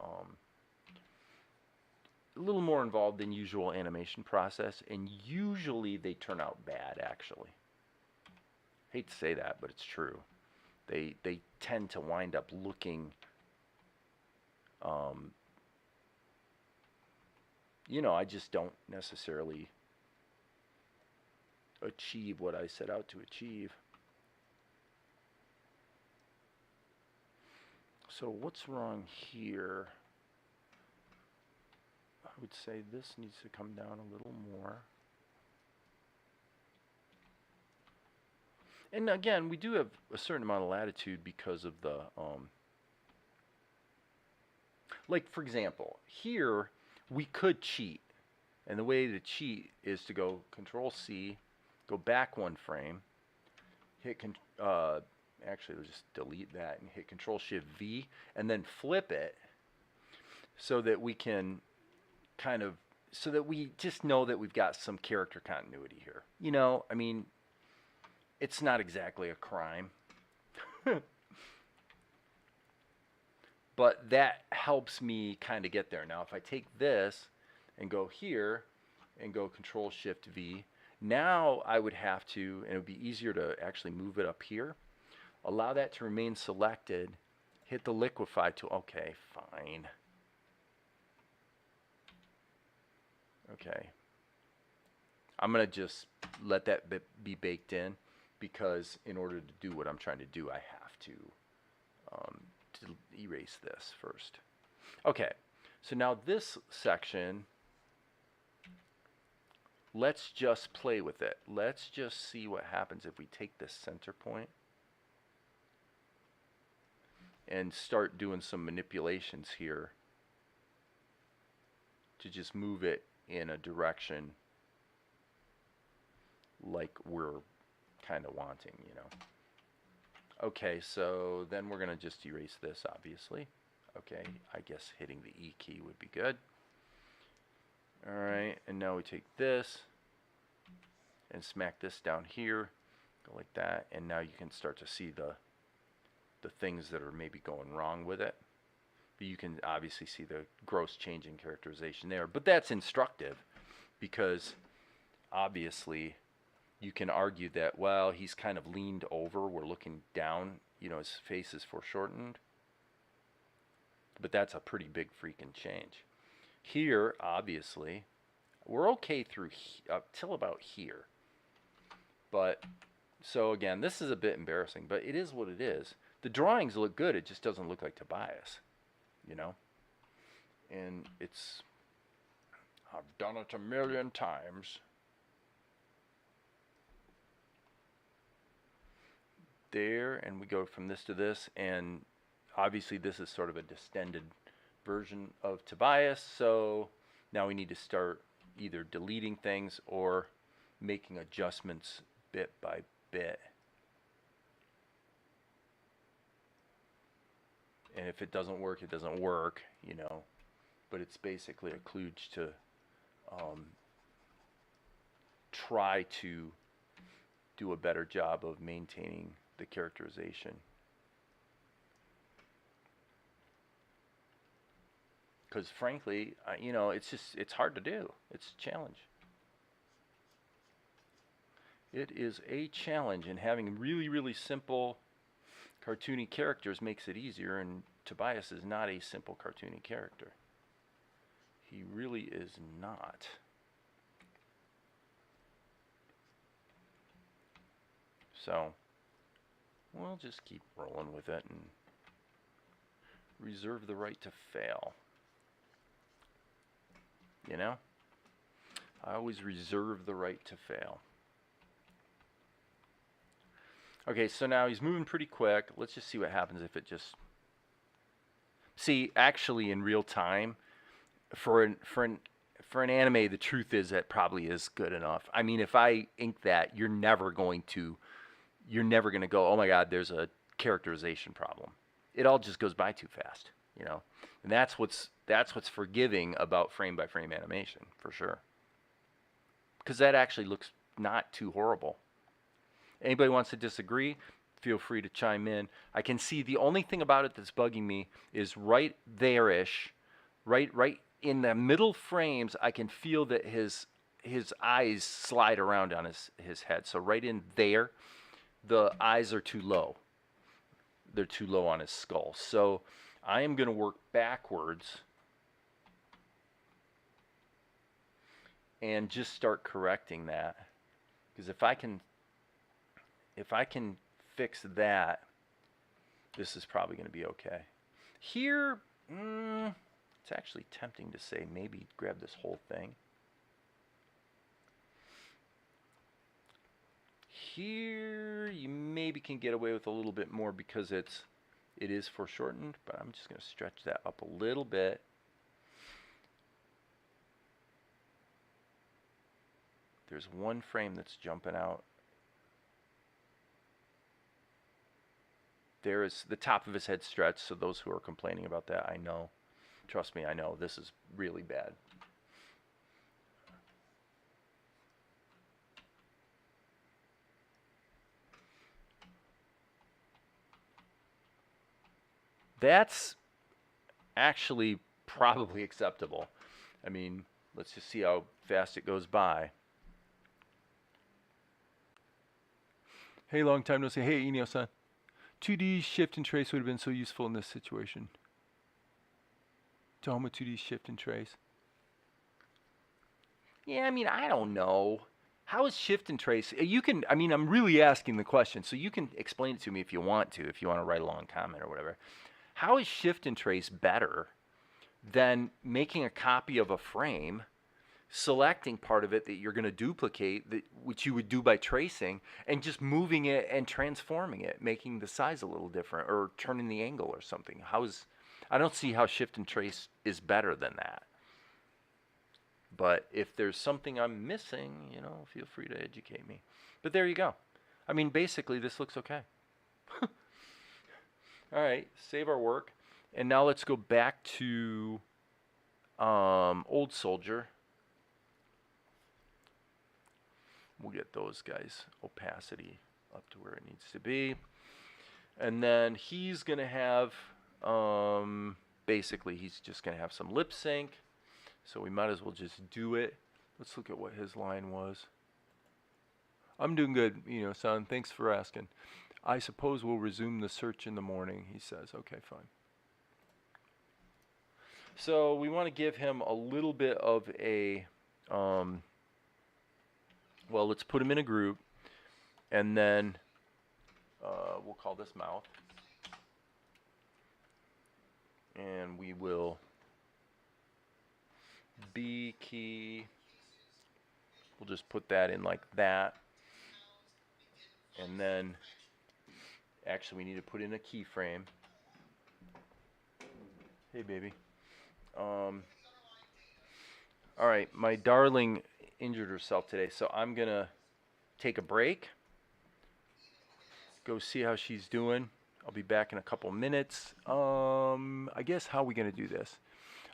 a little more involved than usual animation process, and usually they turn out bad, actually. Hate to say that, but it's true. They tend to wind up looking, you know, I just don't necessarily achieve what I set out to achieve. So what's wrong here? I would say this needs to come down a little more. And again, we do have a certain amount of latitude because of the, like for example, here we could cheat. And the way to cheat is to go Control C, go back one frame, hit, actually we'll just delete that and hit Control Shift V, and then flip it so that we can kind of, so that we just know that we've got some character continuity here. You know, I mean, it's not exactly a crime. But that helps me kind of get there. Now, if I take this and go here and go Control Shift V, now I would have to, and it would be easier to actually move it up here, allow that to remain selected, hit the liquefy tool. Okay, fine. Okay. I'm going to just let that be baked in, because in order to do what I'm trying to do, I have to erase this first. Okay, so now this section, let's just play with it. Let's just see what happens if we take this center point and start doing some manipulations here to just move it in a direction like we're kind of wanting, you know. Okay, so then we're going to just erase this, obviously. Okay, I guess hitting the E key would be good. All right, and now we take this and smack this down here, go like that, and now you can start to see the things that are maybe going wrong with it. But you can obviously see the gross change in characterization there, but that's instructive because obviously you can argue that, well, he's kind of leaned over, we're looking down, his face is foreshortened, but that's a pretty big freaking change. Here, obviously, we're okay through up till about here. But, so again, this is a bit embarrassing, but it is what it is. The drawings look good, it just doesn't look like Tobias, And I've done it a million times. There, and we go from this to this, and obviously this is sort of a distended version of Tobias, so now we need to start either deleting things or making adjustments bit by bit. And if it doesn't work, it doesn't work, but it's basically a kludge to try to do a better job of maintaining the characterization. Because frankly, it's hard to do. It's a challenge. It is a challenge, and having really, really simple cartoony characters makes it easier, and Tobias is not a simple cartoony character. He really is not. So, we'll just keep rolling with it and reserve the right to fail. I always reserve the right to fail. Okay, so now he's moving pretty quick. Let's just see what happens if it just... See, actually in real time, for an anime, the truth is that probably is good enough. I mean, if I ink that, you're never going to go, oh my God, there's a characterization problem. It all just goes by too fast, And that's what's forgiving about frame by frame animation, for sure. Because that actually looks not too horrible. Anybody wants to disagree, feel free to chime in. I can see the only thing about it that's bugging me is right there-ish, right in the middle frames, I can feel that his eyes slide around on his head. So right in there, the eyes are too low. They're too low on his skull. So I am going to work backwards and just start correcting that. Because if I can fix that, this is probably going to be okay. Here, it's actually tempting to say maybe grab this whole thing. Here, you maybe can get away with a little bit more because it is foreshortened, but I'm just going to stretch that up a little bit. There's one frame that's jumping out. There is the top of his head stretched, so those who are complaining about that, I know. Trust me, I know. This is really bad. That's actually probably acceptable. I mean, let's just see how fast it goes by. Hey, long time no see. Hey, Inio-san. 2D shift and trace would have been so useful in this situation. Toma 2D shift and trace. Yeah, I mean, I don't know. How is shift and trace? I'm really asking the question, so you can explain it to me if you want to write a long comment or whatever. How is shift and trace better than making a copy of a frame, selecting part of it that you're going to duplicate, which you would do by tracing, and just moving it and transforming it, making the size a little different or turning the angle or something? I don't see how shift and trace is better than that. But if there's something I'm missing, feel free to educate me. But there you go. I mean, basically, this looks okay. All right, save our work. And now let's go back to Old Soldier. We'll get those guys' opacity up to where it needs to be. And then he's going to have, basically, he's just going to have some lip sync. So we might as well just do it Let's look at what his line was. I'm doing good, son. Thanks for asking. I suppose we'll resume the search in the morning, he says. Okay, fine. So we want to give him a little bit of a, well, let's put him in a group, and then we'll call this mouth. And we will B key, we'll just put that in like that. And then, actually we need to put in a keyframe. Hey baby. Alright, my darling injured herself today, so I'm gonna take a break, go see how she's doing. I'll be back in a couple minutes. I guess how are we gonna do this?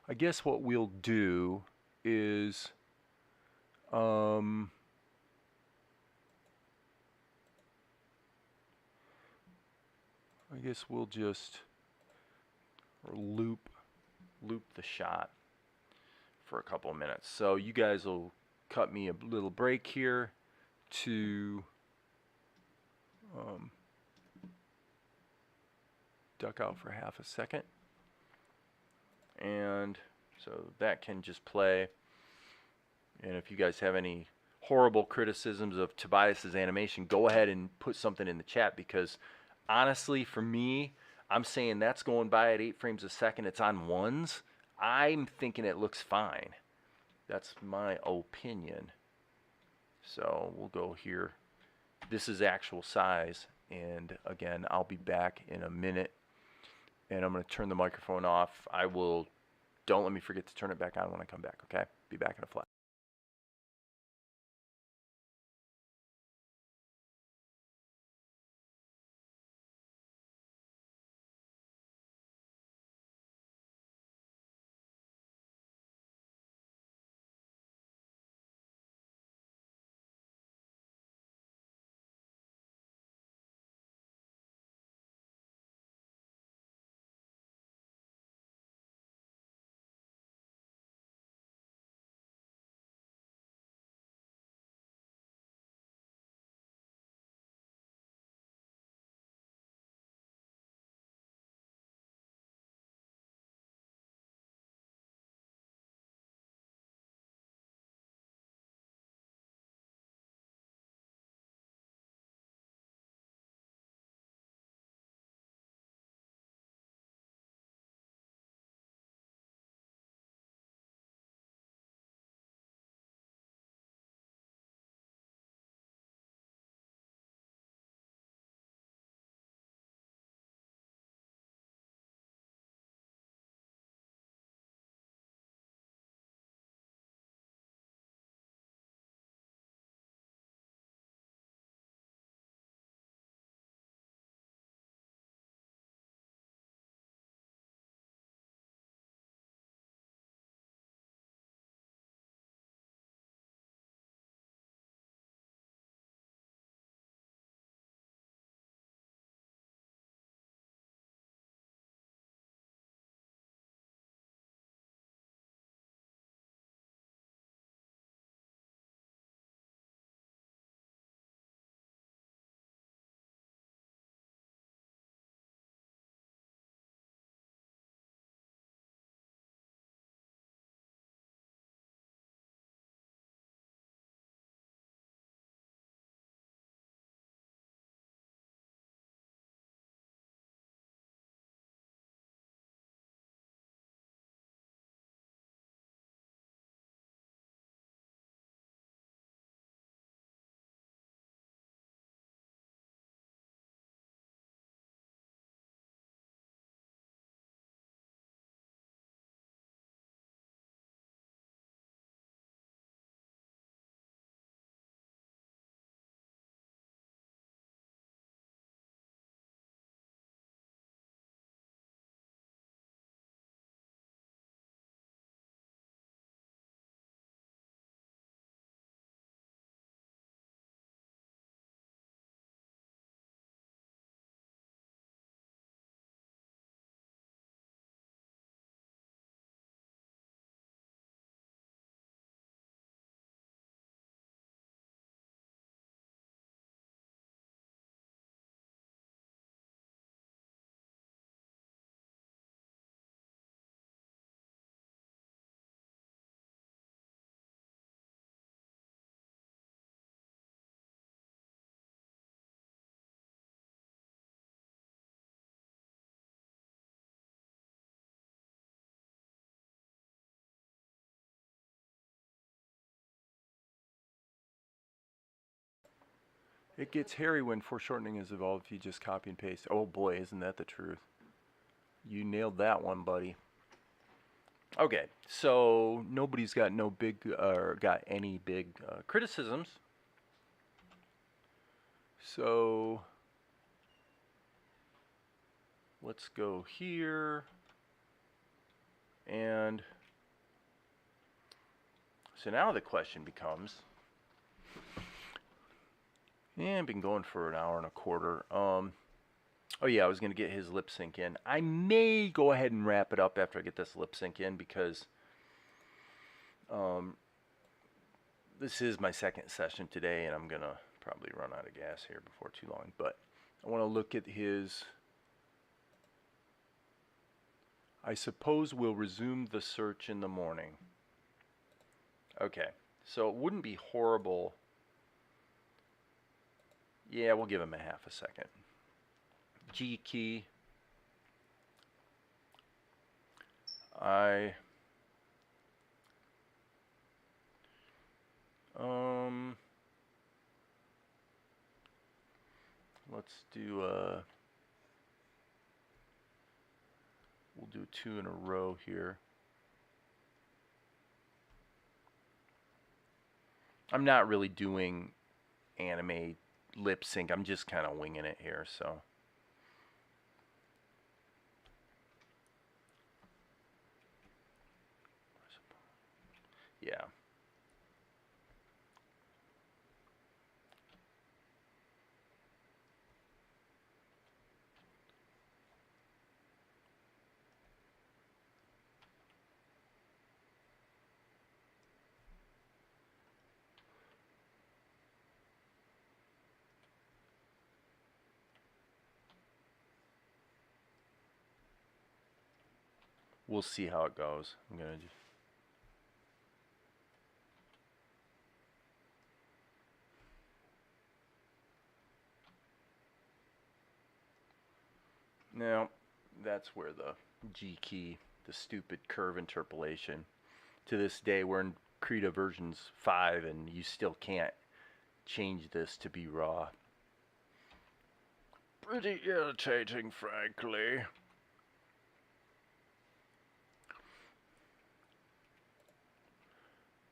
I guess what we'll do is I guess we'll just loop the shot for a couple of minutes. So you guys will cut me a little break here to duck out for half a second. And so that can just play. And if you guys have any horrible criticisms of Tobias's animation, go ahead and put something in the chat, because honestly, for me, I'm saying that's going by at 8 frames a second. It's on ones. I'm thinking it looks fine. That's my opinion. So we'll go here. This is actual size. And again, I'll be back in a minute. And I'm going to turn the microphone off. Don't let me forget to turn it back on when I come back, okay? Be back in a flash. It gets hairy when foreshortening is involved if you just copy and paste. Oh boy, isn't that the truth? You nailed that one, buddy. Okay, so nobody's got got any big criticisms. So let's go here, and so now the question becomes, yeah, I've been going for an hour and a quarter. Oh yeah, I was gonna get his lip sync in. I may go ahead and wrap it up after I get this lip sync in because this is my second session today, and I'm gonna probably run out of gas here before too long. But I want to look at his. I suppose we'll resume the search in the morning. Okay, so it wouldn't be horrible. Yeah, we'll give him a half a second. G key. Let's do we'll do 2 in a row here. I'm not really doing anime lip sync. I'm just kind of winging it here, so. Yeah. We'll see how it goes. I'm gonna just. Now, that's where the G key, the stupid curve interpolation. To this day, we're in Krita versions 5, and you still can't change this to be raw. Pretty irritating, frankly.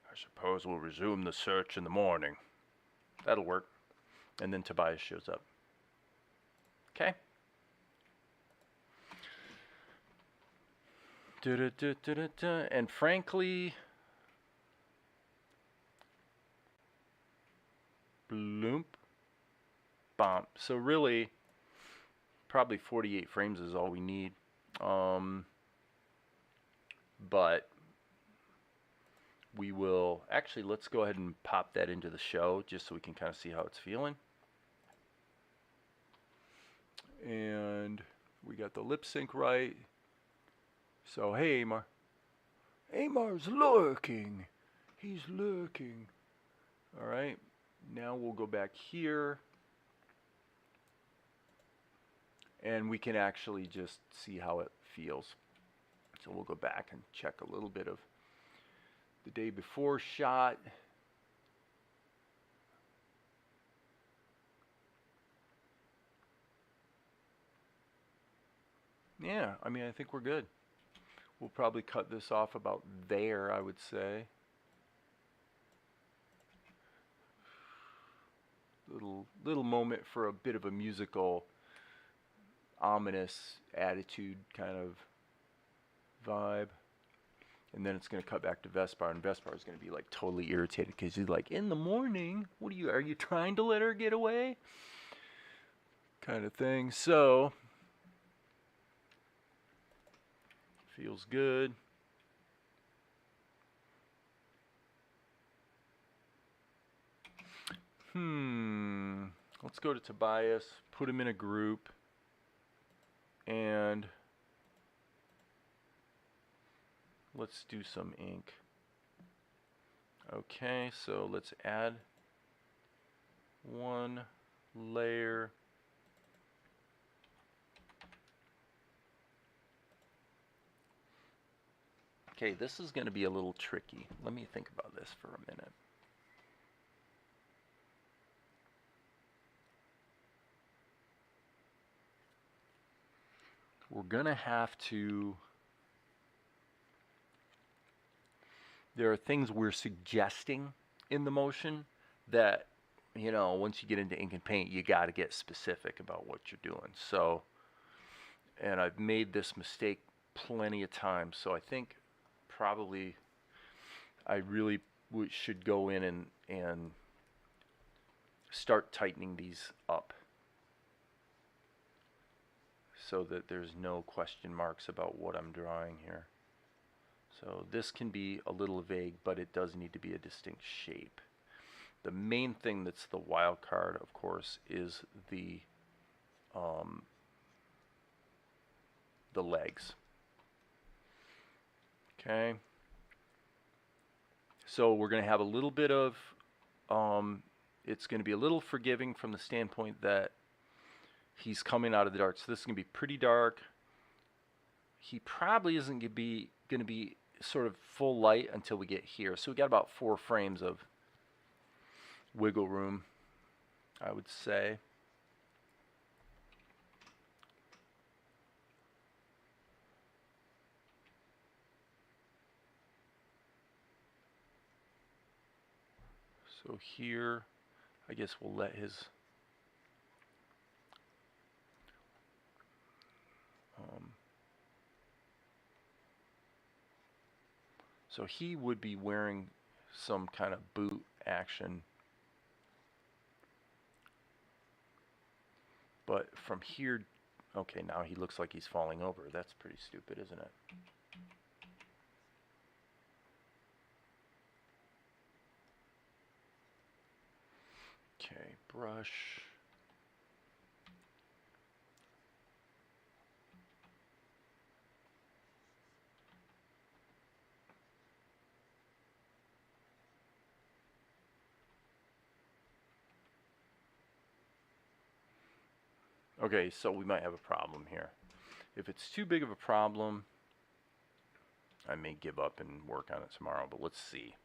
I suppose we'll resume the search in the morning. That'll work. And then Tobias shows up. Okay. And frankly, bloomp, bomp. So really, probably 48 frames is all we need. But we will, actually, let's go ahead and pop that into the show just so we can kind of see how it's feeling. And we got the lip sync right. So, hey, Amar. Amar's lurking. He's lurking. All right. Now we'll go back here. And we can actually just see how it feels. So we'll go back and check a little bit of the day before shot. Yeah, I mean, I think we're good. We'll probably cut this off about there, I would say. Little moment for a bit of a musical, ominous attitude kind of vibe. And then it's going to cut back to Vespar, and Vespar is going to be like totally irritated because he's like, in the morning, are you trying to let her get away? Kind of thing. So, feels good. Let's go to Tobias, put him in a group, and let's do some ink. Okay, so let's add one layer. Okay, this is going to be a little tricky. Let me think about this for a minute. we're going to have to, there are things we're suggesting in the motion that, you know, once you get into ink and paint, you got to get specific about what you're doing. So, and I've made this mistake plenty of times, so I think probably I really should go in and start tightening these up so that there's no question marks about what I'm drawing here. So this can be a little vague, but it does need to be a distinct shape. The main thing that's the wild card, of course, is the legs. Okay. So we're going to have a little bit of, it's going to be a little forgiving from the standpoint that he's coming out of the dark. So this is going to be pretty dark. He probably isn't going to be sort of full light until we get here. So we got about 4 frames of wiggle room, I would say. So here, I guess we'll let his so he would be wearing some kind of boot action. But from here, okay, now he looks like he's falling over. That's pretty stupid, isn't it? Okay, brush. Okay, so we might have a problem here. If it's too big of a problem, I may give up and work on it tomorrow, but let's see.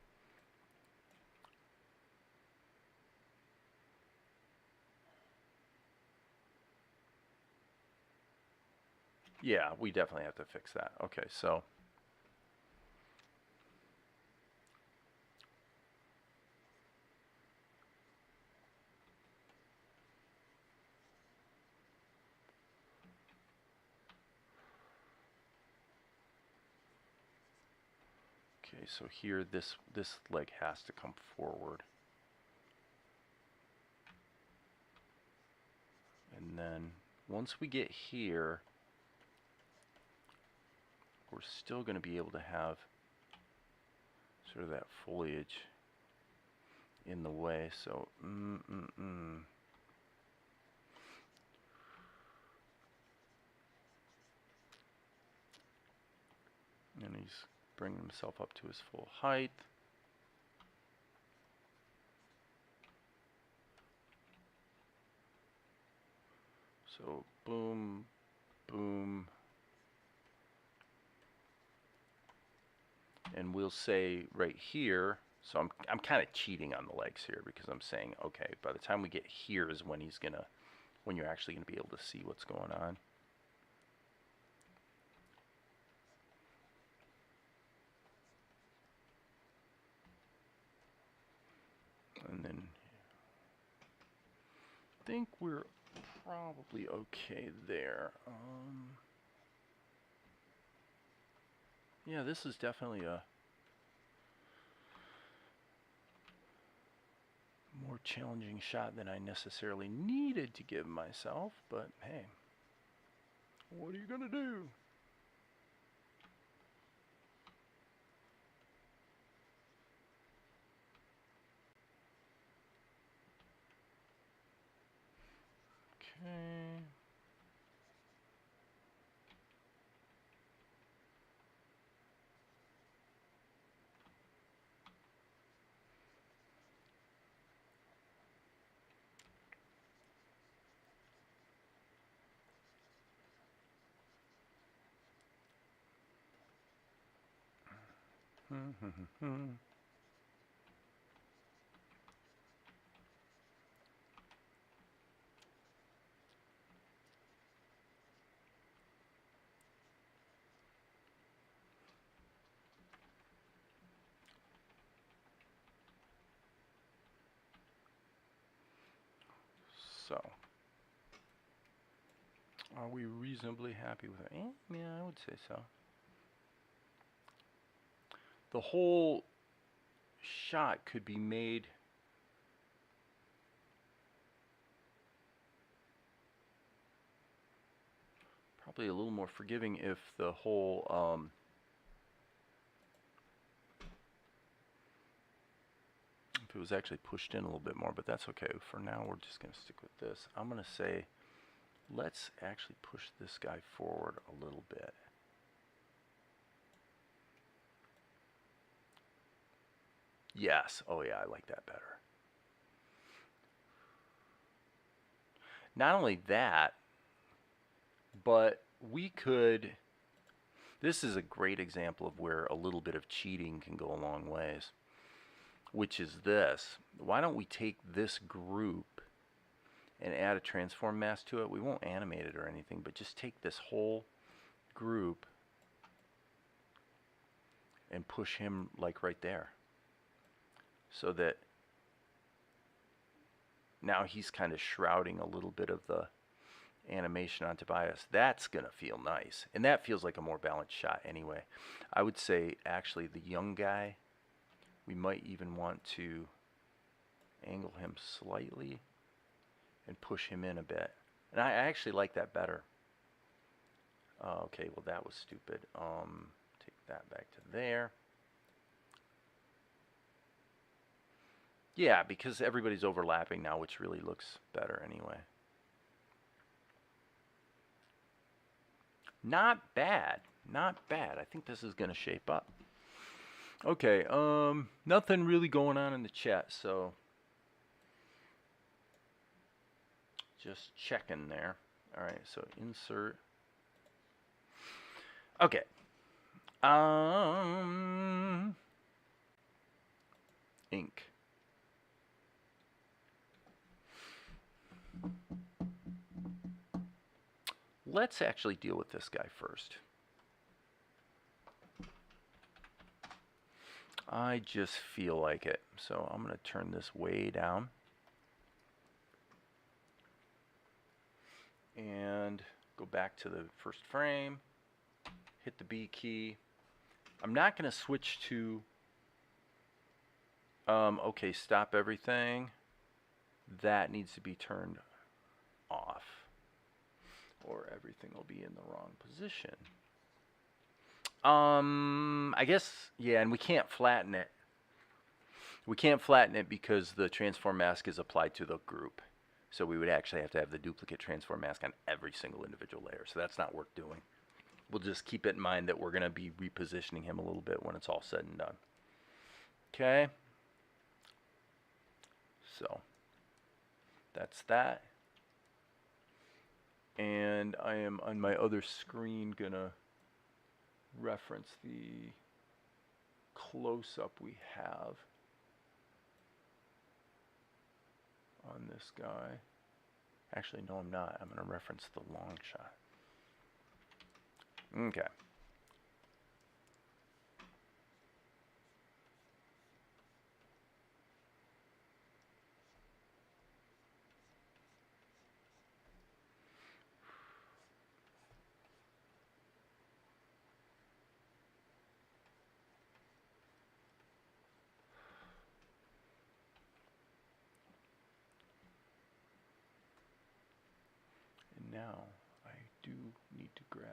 Yeah, we definitely have to fix that. Okay, so okay, so here this leg has to come forward. And then once we get here, we're still going to be able to have sort of that foliage in the way. So, and he's bringing himself up to his full height. So, boom, boom. And we'll say right here, so I'm kind of cheating on the legs here because I'm saying, okay, by the time we get here is when when you're actually gonna be able to see what's going on. And then I think we're probably okay there. Yeah, this is definitely a more challenging shot than I necessarily needed to give myself, but hey, what are you gonna do? Okay. So, are we reasonably happy with it? Yeah, I would say so. The whole shot could be made probably a little more forgiving if the whole if it was actually pushed in a little bit more, but that's okay. For now, we're just going to stick with this. I'm going to say, let's actually push this guy forward a little bit. Yes. Oh, yeah, I like that better. Not only that, but we could... This is a great example of where a little bit of cheating can go a long ways, which is this. Why don't we take this group and add a transform mask to it? We won't animate it or anything, but just take this whole group and push him like right there, so that now he's kind of shrouding a little bit of the animation on Tobias. That's gonna feel nice, and that feels like a more balanced shot anyway. I would say actually the young guy, we might even want to angle him slightly and push him in a bit, and I actually like that better. Okay, well that was stupid. Take that back to there. Yeah, because everybody's overlapping now, which really looks better anyway. Not bad. Not bad. I think this is going to shape up. Okay, nothing really going on in the chat, so just checking there. All right, so insert. Okay. Ink. Let's actually deal with this guy first. I just feel like it. So I'm going to turn this way down. And go back to the first frame. Hit the B key. I'm not going to switch to... okay, stop everything. That needs to be turned off, or everything will be in the wrong position. I guess, yeah, and we can't flatten it. We can't flatten it because the transform mask is applied to the group. So we would actually have to have the duplicate transform mask on every single individual layer. So that's not worth doing. We'll just keep it in mind that we're going to be repositioning him a little bit when it's all said and done. Okay. So that's that. And I am on my other screen going to reference the close-up we have on this guy. Actually, no, I'm not. I'm going to reference the long shot. Okay. And now I do need to grab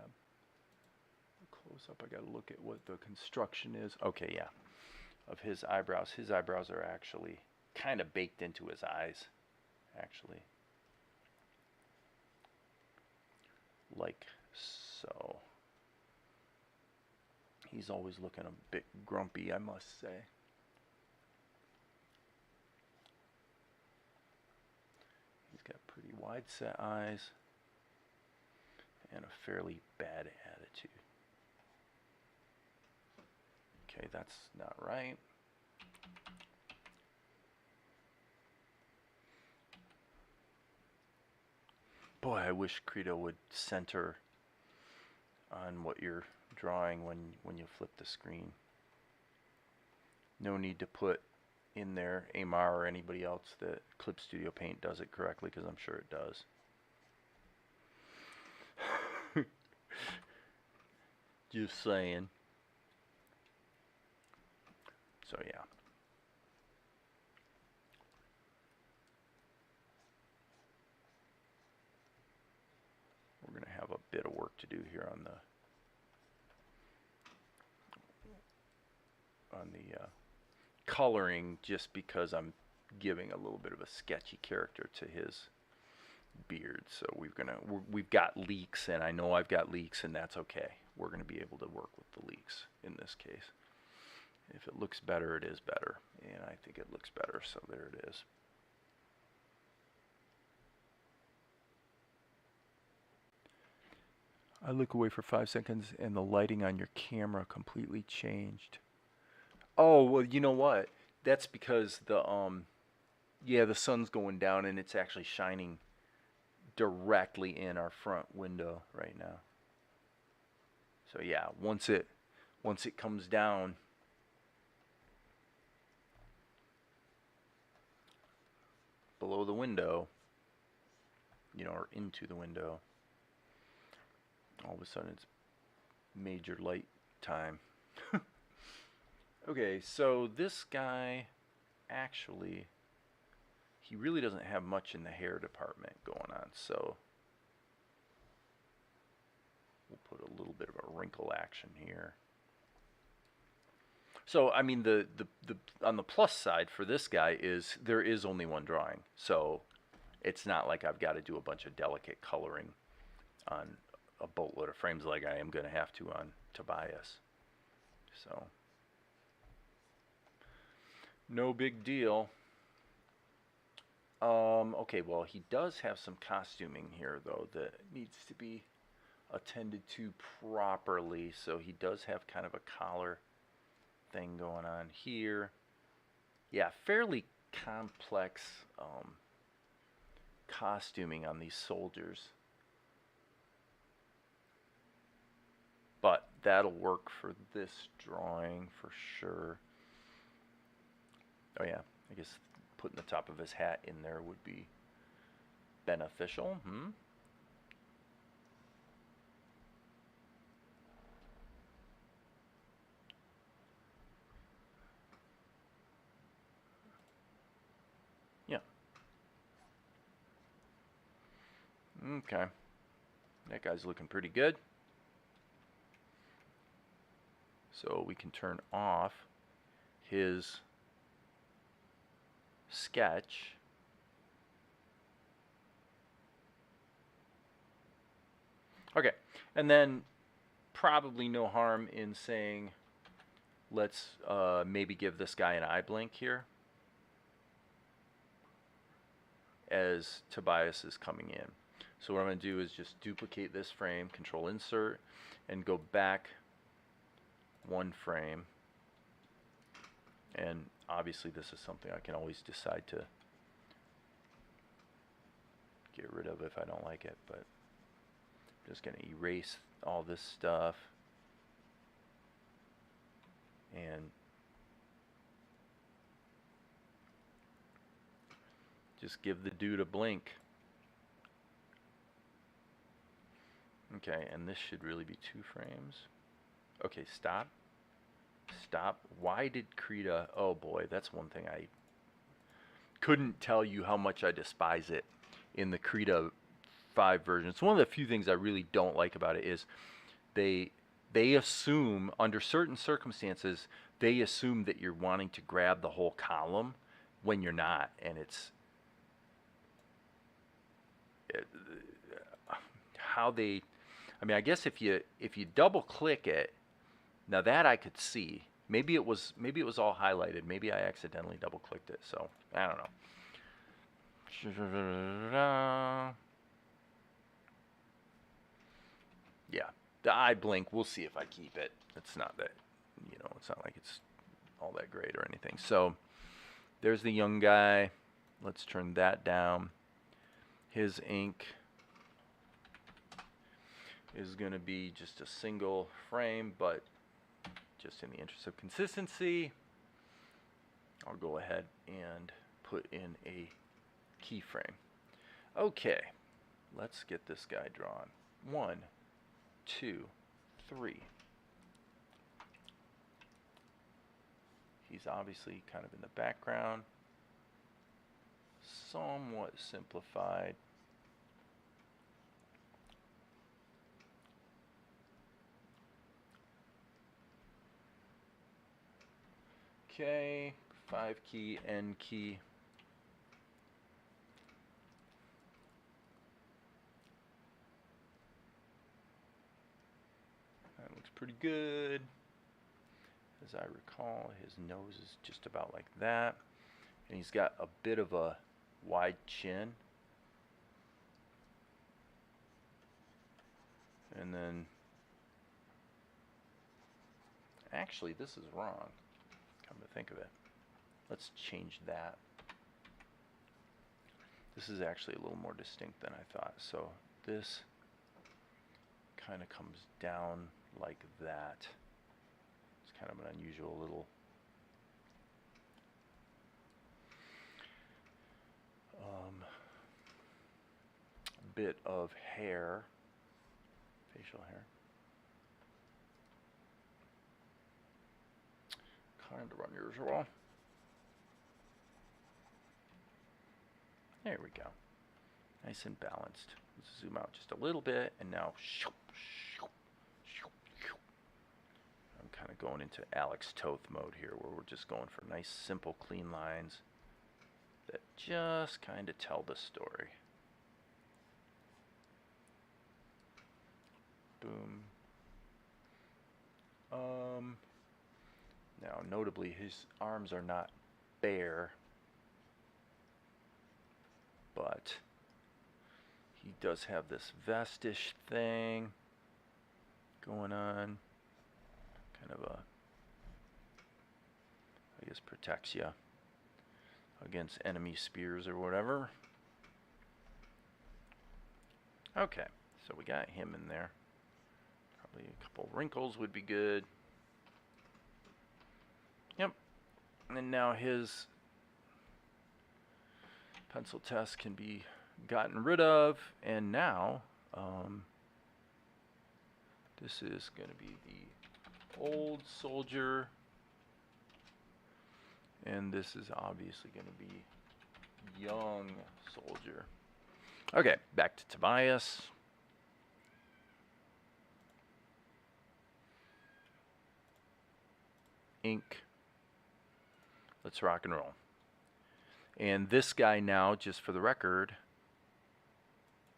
a close-up. I got to look at what the construction is. Okay, yeah. Of his eyebrows. His eyebrows are actually kind of baked into his eyes, actually. Like so. He's always looking a bit grumpy, I must say. He's got pretty wide set eyes and a fairly bad attitude. Okay, that's not right. Boy, I wish Credo would center on what you're drawing when you flip the screen. No need to put in there, AMR or anybody else, that Clip Studio Paint does it correctly, because I'm sure it does. Just saying. So yeah. We're going to have a bit of work to do here on the coloring, just because I'm giving a little bit of a sketchy character to his beard. So we've got leaks, and I know I've got leaks, and that's okay. We're going to be able to work with the leaks in this case. If it looks better, it is better, and I think it looks better, so there it is. I look away for 5 seconds and the lighting on your camera completely changed. Oh, well, you know what? That's because the sun's going down and it's actually shining directly in our front window right now. So yeah, once it comes down, below the window, or into the window, all of a sudden it's major light time. Okay, so this guy, actually, he really doesn't have much in the hair department going on, so we'll put a little bit of a wrinkle action here. So, I mean, the on the plus side for this guy is there is only one drawing, so it's not like I've got to do a bunch of delicate coloring on a boatload of frames like I am going to have to on Tobias. So, no big deal. Okay, well, he does have some costuming here, though, that needs to be attended to properly. So he does have kind of a collar thing going on here. Yeah, fairly complex costuming on these soldiers. But that'll work for this drawing for sure. Oh yeah, I guess putting the top of his hat in there would be beneficial. Yeah. Okay. That guy's looking pretty good. So we can turn off his sketch. Okay, and then probably no harm in saying, let's maybe give this guy an eye blink here as Tobias is coming in. So what I'm going to do is just duplicate this frame, Control Insert, and go back one frame. And obviously this is something I can always decide to get rid of if I don't like it, but I'm just going to erase all this stuff and just give the dude a blink. Okay, and this should really be 2 frames. Okay, stop. Stop. Why did Krita... Oh boy, that's one thing I couldn't tell you how much I despise it in the Krita 5 version. It's one of the few things I really don't like about it is they assume, under certain circumstances, they assume that you're wanting to grab the whole column when you're not, and it's... how they... I mean, I guess if you double click it, now that I could see. Maybe it was all highlighted. Maybe I accidentally double clicked it. So I don't know. Yeah, the eye blink. We'll see if I keep it. It's not that, it's not like it's all that great or anything. So there's the young guy. Let's turn that down. His ink is going to be just a single frame, but just in the interest of consistency, I'll go ahead and put in a keyframe. Okay, let's get this guy drawn. 1, 2, 3. He's obviously kind of in the background, somewhat simplified. Okay, 5 key, N key. That looks pretty good. As I recall, his nose is just about like that. And he's got a bit of a wide chin. And then, actually, this is wrong, come to think of it. Let's change that. This is actually a little more distinct than I thought. So this kind of comes down like that. It's kind of an unusual little bit of hair, facial hair. Kind of unusual. There we go. Nice and balanced. Let's zoom out just a little bit, and now I'm kind of going into Alex Toth mode here, where we're just going for nice, simple, clean lines that just kind of tell the story. Boom. Now, notably, his arms are not bare, but he does have this vestish thing going on. Kind of a, I guess, protects you against enemy spears or whatever. Okay, so we got him in there. Probably a couple wrinkles would be good. Yep. And now his pencil test can be gotten rid of, and now this is going to be the old soldier, and this is obviously going to be young soldier. Okay, back to Tobias. Ink. Let's rock and roll. And this guy now, just for the record,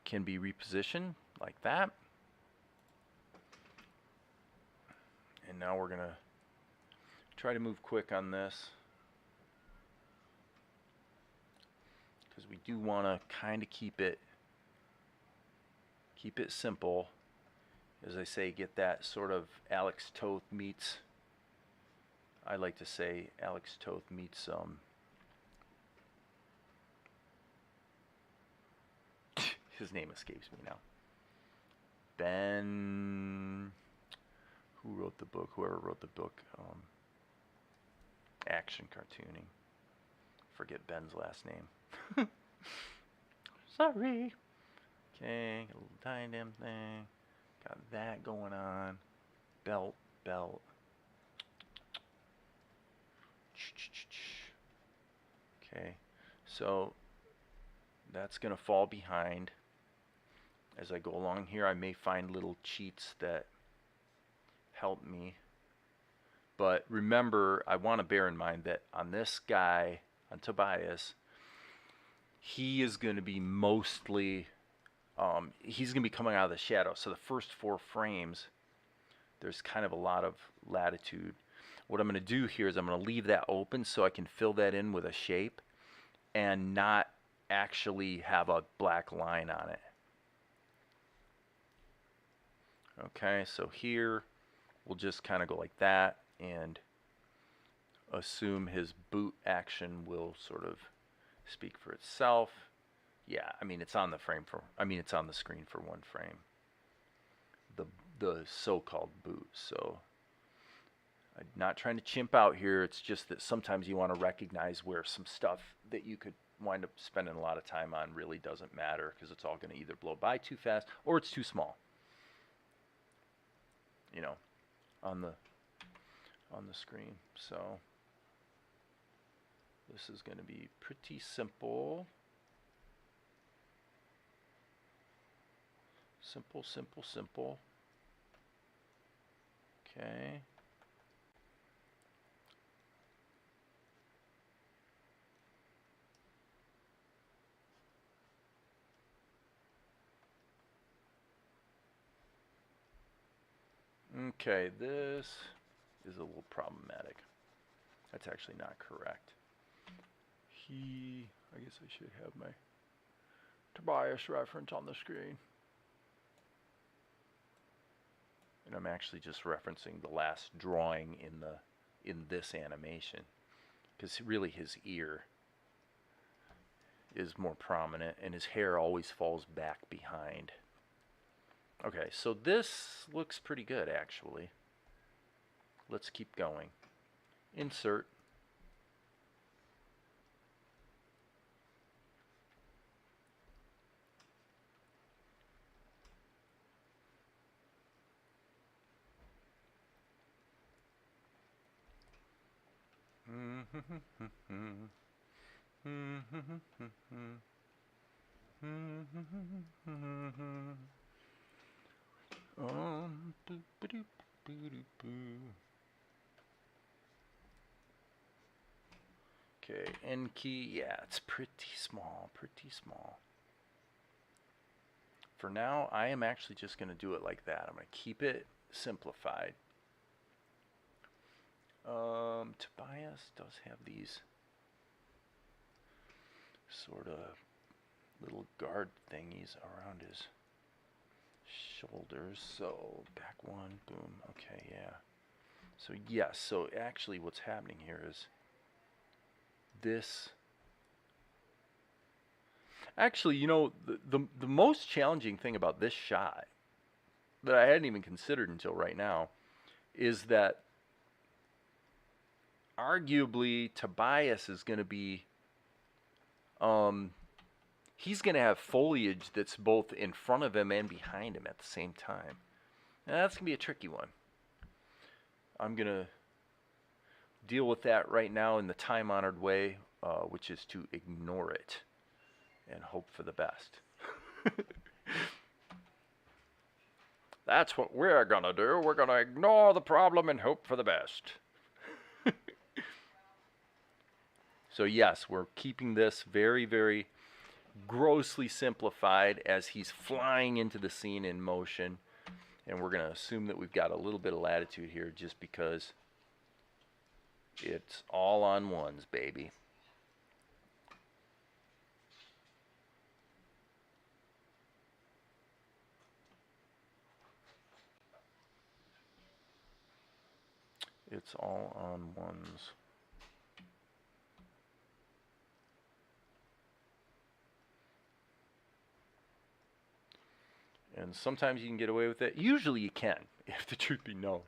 can be repositioned like that. And now we're going to try to move quick on this, because we do want to kind of keep it simple. As I say, get that sort of Alex Toth meets, I like to say Alex Toth meets his name escapes me now. Ben, whoever wrote the book, Action Cartooning. Forget Ben's last name. Sorry. Okay, a little diadem thing. Got that going on. Belt. Okay, so that's going to fall behind. As I go along here, I may find little cheats that help me. But remember, I want to bear in mind that on this guy, on Tobias, he is going to be mostly, he's going to be coming out of the shadow. So the first 4 frames, there's kind of a lot of latitude. What I'm going to do here is I'm going to leave that open so I can fill that in with a shape and not actually have a black line on it. Okay, so here we'll just kind of go like that and assume his boot action will sort of speak for itself. Yeah, I mean, it's on the frame for, it's on the screen for 1 frame. The so-called boot. So I'm not trying to chimp out here. It's just that sometimes you want to recognize where some stuff that you could wind up spending a lot of time on really doesn't matter, because it's all going to either blow by too fast or it's too small. You know, on the screen. So this is going to be pretty simple. Simple, simple, simple. Okay. Okay, this is a little problematic. That's actually not correct. I guess I should have my Tobias reference on the screen. And I'm actually just referencing the last drawing in this animation, because really his ear is more prominent and his hair always falls back behind. Okay, so this looks pretty good actually. Let's keep going. Insert. Okay, N key, yeah, it's pretty small, pretty small. For now, I am actually just going to do it like that. I'm going to keep it simplified. Tobias does have these sort of little guard thingies around his shoulders. So back one, boom. Okay, yeah. So yes, so actually what's happening here is this. Actually, you know, the most challenging thing about this shot that I hadn't even considered until right now is that arguably Tobias is going to be he's going to have foliage that's both in front of him and behind him at the same time. And that's going to be a tricky one. I'm going to deal with that right now in the time-honored way, which is to ignore it and hope for the best. That's what we're going to do. We're going to ignore the problem and hope for the best. So yes, we're keeping this very, very grossly simplified as he's flying into the scene in motion. And we're going to assume that we've got a little bit of latitude here just because it's all on ones, baby. It's all on ones. And sometimes you can get away with it. Usually you can, if the truth be known.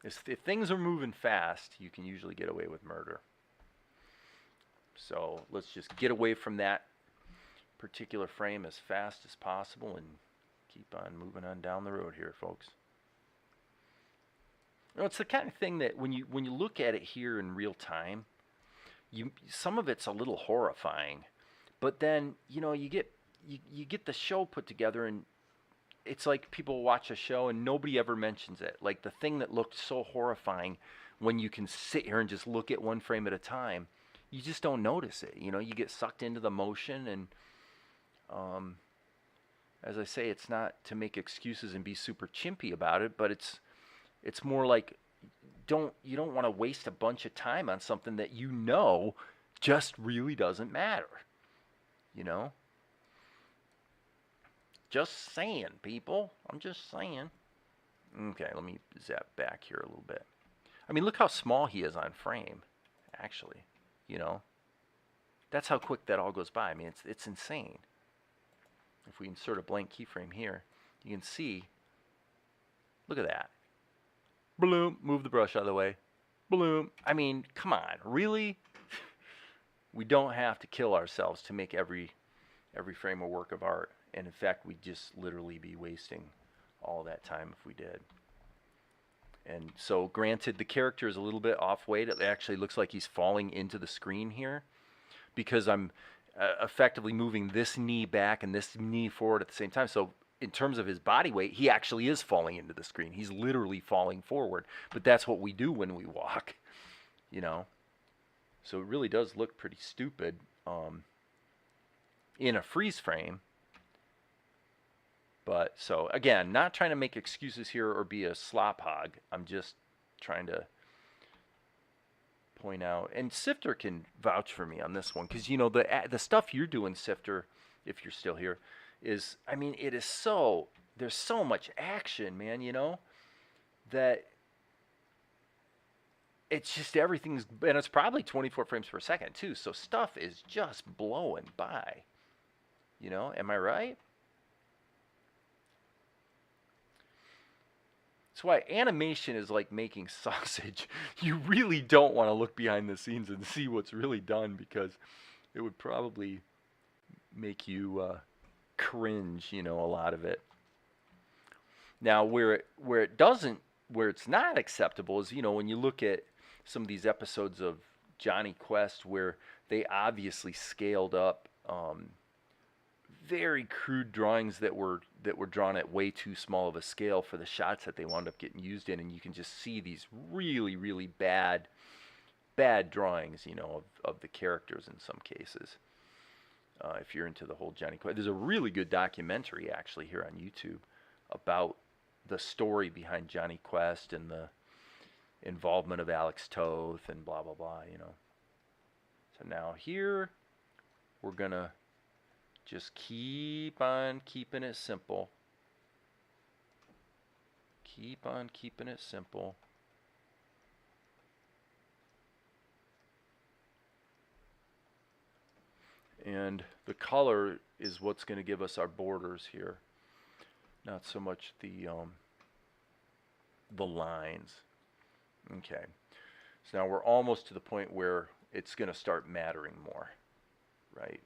If things are moving fast, you can usually get away with murder. So let's just get away from that particular frame as fast as possible and keep on moving on down the road here, folks. You know, it's the kind of thing that when you look at it here in real time, some of it's a little horrifying, but then you know you get the show put together and it's like people watch a show and nobody ever mentions it. Like the thing that looked so horrifying, when you can sit here and just look at one frame at a time, you just don't notice it. You know, you get sucked into the motion, and as I say, it's not to make excuses and be super chimpy about it, but it's more like you don't want to waste a bunch of time on something that you know just really doesn't matter. You know? Just saying, people. I'm just saying. Okay, let me zap back here a little bit. I mean, look how small he is on frame, actually. You know? That's how quick that all goes by. I mean, it's insane. If we insert a blank keyframe here, you can see, look at that. bloom, move the brush out of the way, bloom. I mean, come on, really? We don't have to kill ourselves to make every frame a work of art. And in fact, we'd just literally be wasting all that time if we did. And so granted, the character is a little bit off weight. It actually looks like he's falling into the screen here because I'm effectively moving this knee back and this knee forward at the same time. So in terms of his body weight, he actually is falling into the screen. He's literally falling forward. But that's what we do when we walk, you know. So it really does look pretty stupid in a freeze frame. But so again, not trying to make excuses here or be a slop hog. I'm just trying to point out, and Sifter can vouch for me on this one, because you know the stuff you're doing, Sifter, if you're still here, is, I mean, it is so, there's so much action, man, you know, that it's just everything's, and it's probably 24 frames per second too, so stuff is just blowing by, you know, am I right? That's why animation is like making sausage. You really don't want to look behind the scenes and see what's really done, because it would probably make you cringe, you know, a lot of it. Now, where it's not acceptable is, you know, when you look at some of these episodes of Johnny Quest where they obviously scaled up very crude drawings that were drawn at way too small of a scale for the shots that they wound up getting used in, and you can just see these really bad drawings, you know, of the characters in some cases. If you're into the whole Johnny Quest, there's a really good documentary actually here on YouTube about the story behind Johnny Quest and the involvement of Alex Toth and blah blah blah, you know. So now here we're gonna just keep on keeping it simple. Keep on keeping it simple. And the color is what's going to give us our borders here, not so much the lines. Okay, so now we're almost to the point where it's going to start mattering more, right?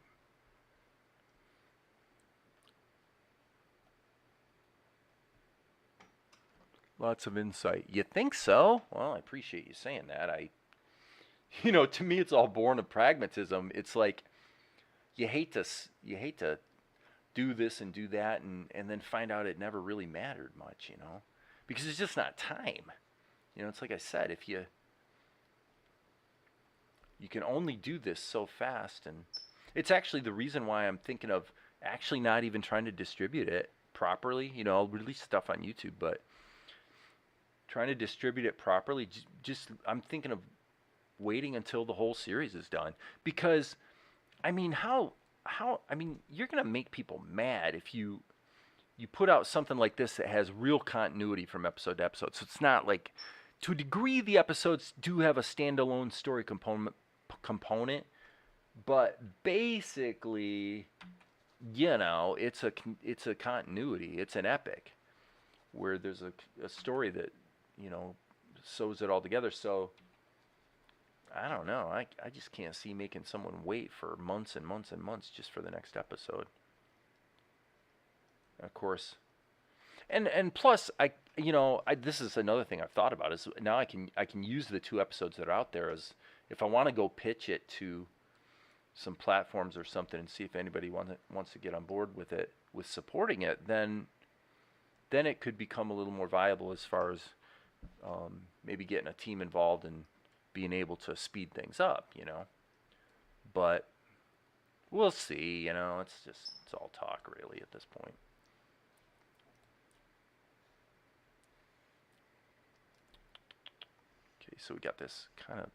Lots of insight. You think so? Well, I appreciate you saying that. You know, to me, it's all born of pragmatism. It's like you hate to do this and do that, and then find out it never really mattered much, you know, because it's just not time. You know, it's like I said, if you can only do this so fast, and it's actually the reason why I'm thinking of actually not even trying to distribute it properly. You know, I'll release stuff on YouTube, but trying to distribute it properly, just I'm thinking of waiting until the whole series is done, because I mean, I mean, you're gonna make people mad if you put out something like this that has real continuity from episode to episode. So it's not like, to a degree, the episodes do have a standalone story component, but basically, you know, it's a continuity. It's an epic where there's a story that, you know, sews it all together. So I don't know. I just can't see making someone wait for months and months and months just for the next episode. Of course, and plus, this is another thing I've thought about, is now I can use the 2 episodes that are out there as, if I want to go pitch it to some platforms or something and see if anybody wants to get on board with it, with supporting it, then it could become a little more viable as far as maybe getting a team involved and being able to speed things up, you know. But we'll see, you know. It's all talk really at this point. Okay, so we got this kind of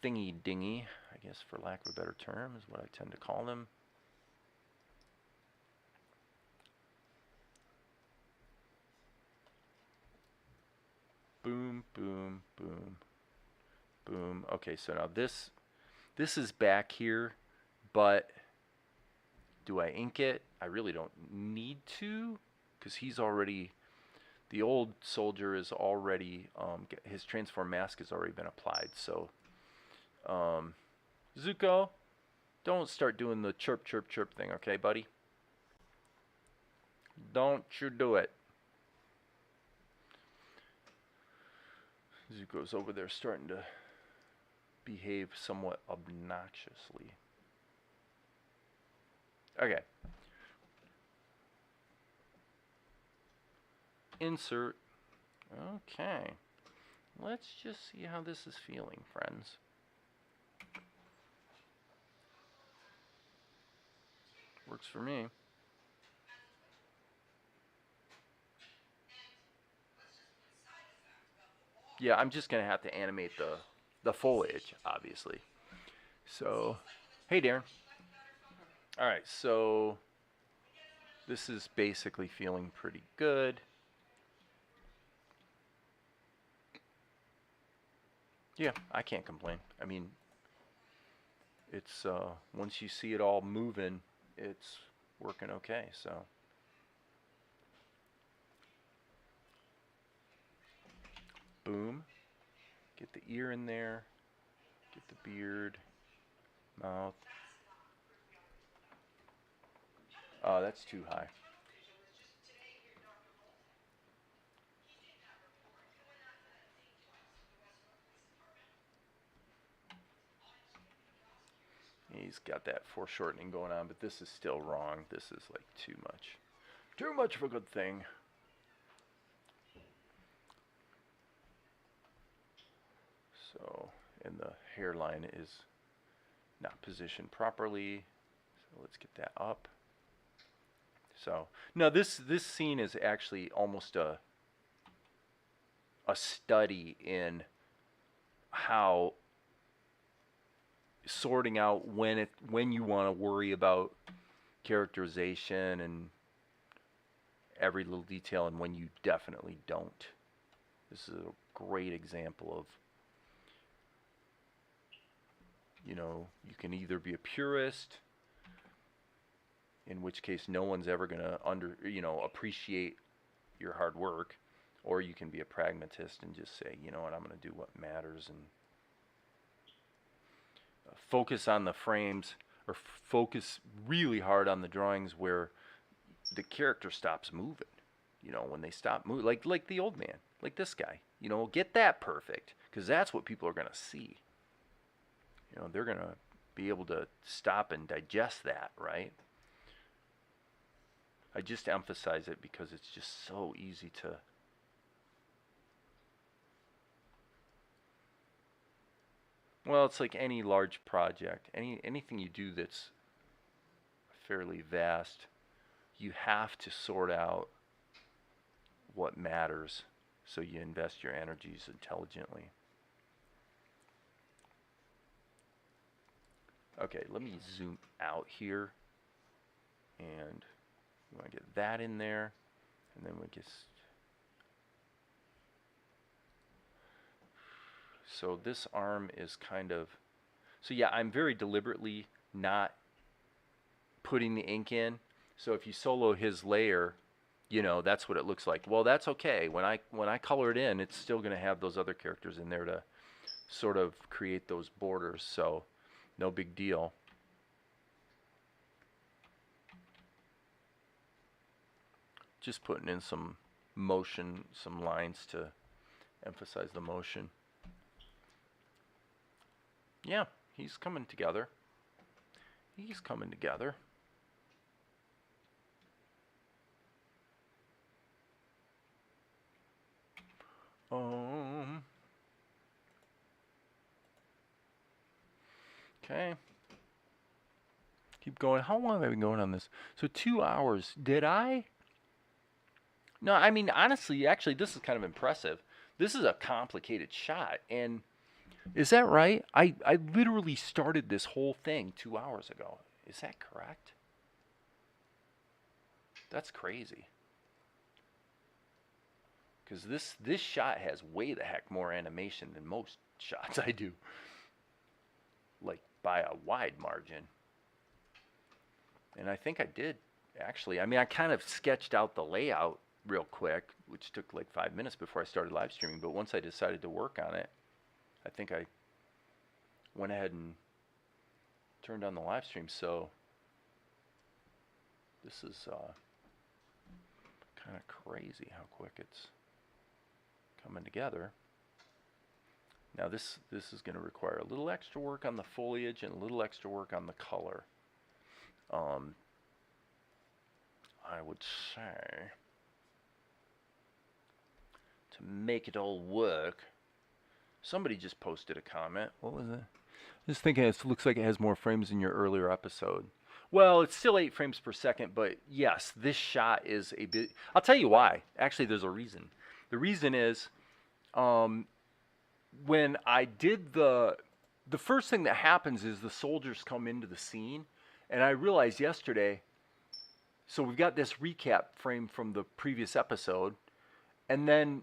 thingy dingy, I guess, for lack of a better term, is what I tend to call them. Boom, boom, boom, boom. Okay, so now this is back here, but do I ink it? I really don't need to, because he's already, the old soldier is already, his transform mask has already been applied. So, Zuko, don't start doing the chirp, chirp, chirp thing, okay, buddy? Don't you do it. Zuko's over there starting to behave somewhat obnoxiously. Okay. Insert. Okay. Let's just see how this is feeling, friends. Works for me. Yeah, I'm just going to have to animate the foliage, obviously. So, hey, Darren. All right, so this is basically feeling pretty good. Yeah, I can't complain. I mean, it's once you see it all moving, it's working okay. So, boom. Get the ear in there. Get the beard, mouth. Oh, that's too high. He's got that foreshortening going on, but this is still wrong. This is like too much. Too much of a good thing. So, and the hairline is not positioned properly. So let's get that up. So, no, this scene is actually almost a study in how sorting out when you want to worry about characterization and every little detail and when you definitely don't. This is a great example of, you know, you can either be a purist, in which case no one's ever going to appreciate your hard work, or you can be a pragmatist and just say, you know what, I'm going to do what matters and focus on the frames, or focus really hard on the drawings where the character stops moving. You know, when they stop moving, like the old man, like this guy. You know, get that perfect, because that's what people are going to see. You know, they're going to be able to stop and digest that, right? I just emphasize it because it's just so easy to well, it's like any large project, anything you do that's fairly vast, you have to sort out what matters so you invest your energies intelligently. Okay, let me zoom out here, and we want to get that in there, and then we just so this arm is kind of, so yeah, I'm very deliberately not putting the ink in. So if you solo his layer, you know, that's what it looks like. Well, that's okay. When I color it in, it's still going to have those other characters in there to sort of create those borders. So no big deal. Just putting in some motion, some lines to emphasize the motion. Yeah, he's coming together. He's coming together. Okay. Keep going. How long have I been going on this? So 2 hours. Did I? No, I mean, honestly, actually, this is kind of impressive. This is a complicated shot. And is that right? I literally started this whole thing 2 hours ago. Is that correct? That's crazy. Because this shot has way the heck more animation than most shots I do. Like, by a wide margin. And I think I did, actually. I mean, I kind of sketched out the layout real quick, which took like 5 minutes before I started live streaming. But once I decided to work on it, I think I went ahead and turned on the live stream. So this is kind of crazy how quick it's coming together. Now this is going to require a little extra work on the foliage and a little extra work on the color. I would say, to make it all work. Somebody just posted a comment. What was it? Just thinking it looks like it has more frames in your earlier episode. Well, it's still 8 frames per second, but yes, this shot is a bit... I'll tell you why. Actually, there's a reason. The reason is, when I did the first thing that happens is the soldiers come into the scene, and I realized yesterday, so we've got this recap frame from the previous episode, and then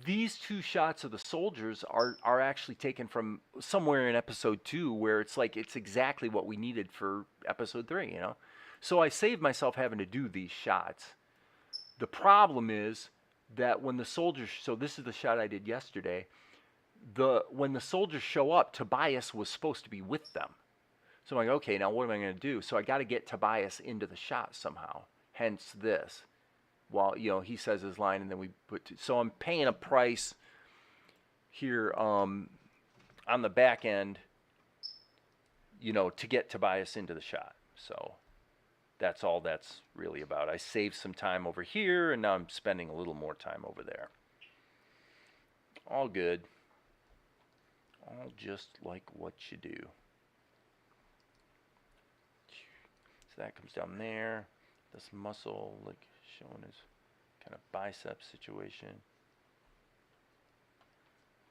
these 2 shots of the soldiers are actually taken from somewhere in episode 2, where it's like it's exactly what we needed for episode 3, you know? So I saved myself having to do these shots. The problem is that when the soldiers, so this is the shot I did yesterday, when the soldiers show up, Tobias was supposed to be with them. So I'm like, okay, now what am I going to do? So I got to get Tobias into the shot somehow, hence this. While, you know, he says his line, and then we so I'm paying a price here on the back end, you know, to get Tobias into the shot. So that's all that's really about. I saved some time over here, and now I'm spending a little more time over there. All good. All just like what you do. So that comes down there. This muscle, like, showing his kind of bicep situation.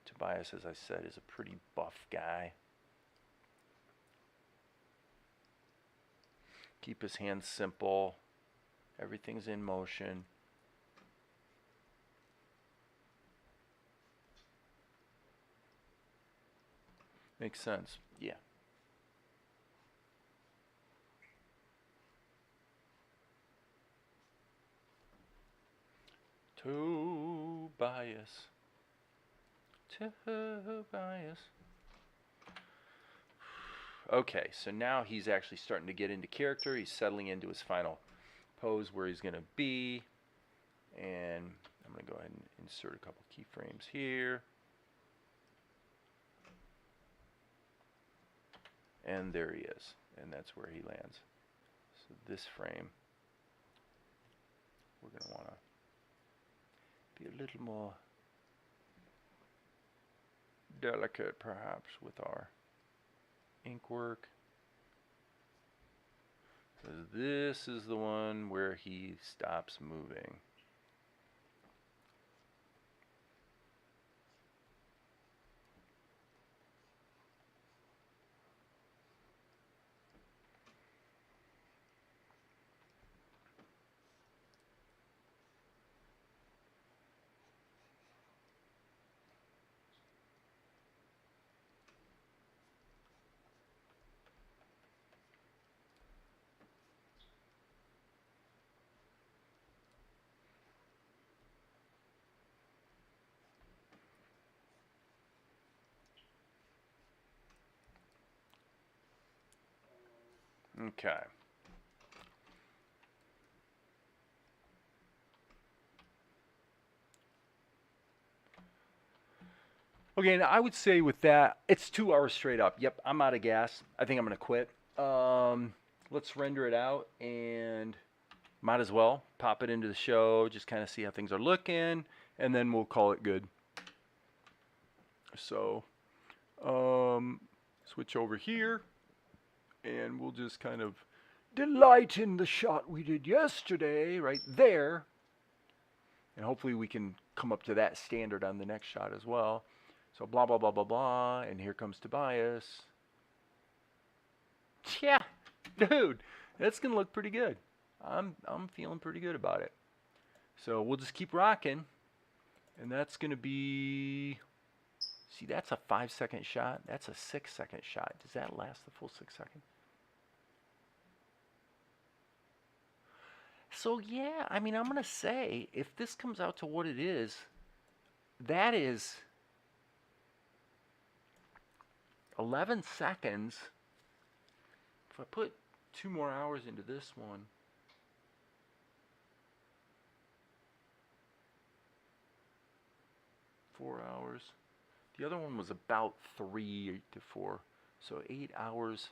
Tobias, as I said, is a pretty buff guy. Keep his hands simple. Everything's in motion. Makes sense. Yeah. Tobias. Okay, so now he's actually starting to get into character. He's settling into his final pose where he's going to be. And I'm going to go ahead and insert a couple keyframes here. And there he is. And that's where he lands. So this frame, we're going to want to be a little more delicate, perhaps, with our ink work. Because this is the one where he stops moving. Okay. Okay, and I would say with that, it's 2 hours straight up. Yep, I'm out of gas. I think I'm going to quit. Let's render it out, and might as well pop it into the show, just kind of see how things are looking, and then we'll call it good. So, switch over here, and we'll just kind of delight in the shot we did yesterday, right there. And hopefully we can come up to that standard on the next shot as well. So blah, blah, blah, blah, blah, and here comes Tobias. Yeah, dude, that's going to look pretty good. I'm feeling pretty good about it. So we'll just keep rocking, and that's going to be, see, that's a 5-second shot. That's a 6-second shot. Does that last the full 6 seconds? So yeah, I mean, I'm gonna say if this comes out to what it is, that is 11 seconds. If I put 2 more hours into this one, four hours. The other one was about 3 to 4. So 8 hours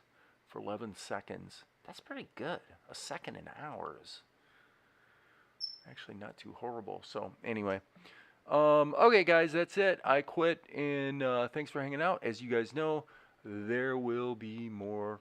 for 11 seconds. That's pretty good. A second an hour is actually not too horrible. So anyway, okay guys, that's it. I quit, and thanks for hanging out. As you guys know, there will be more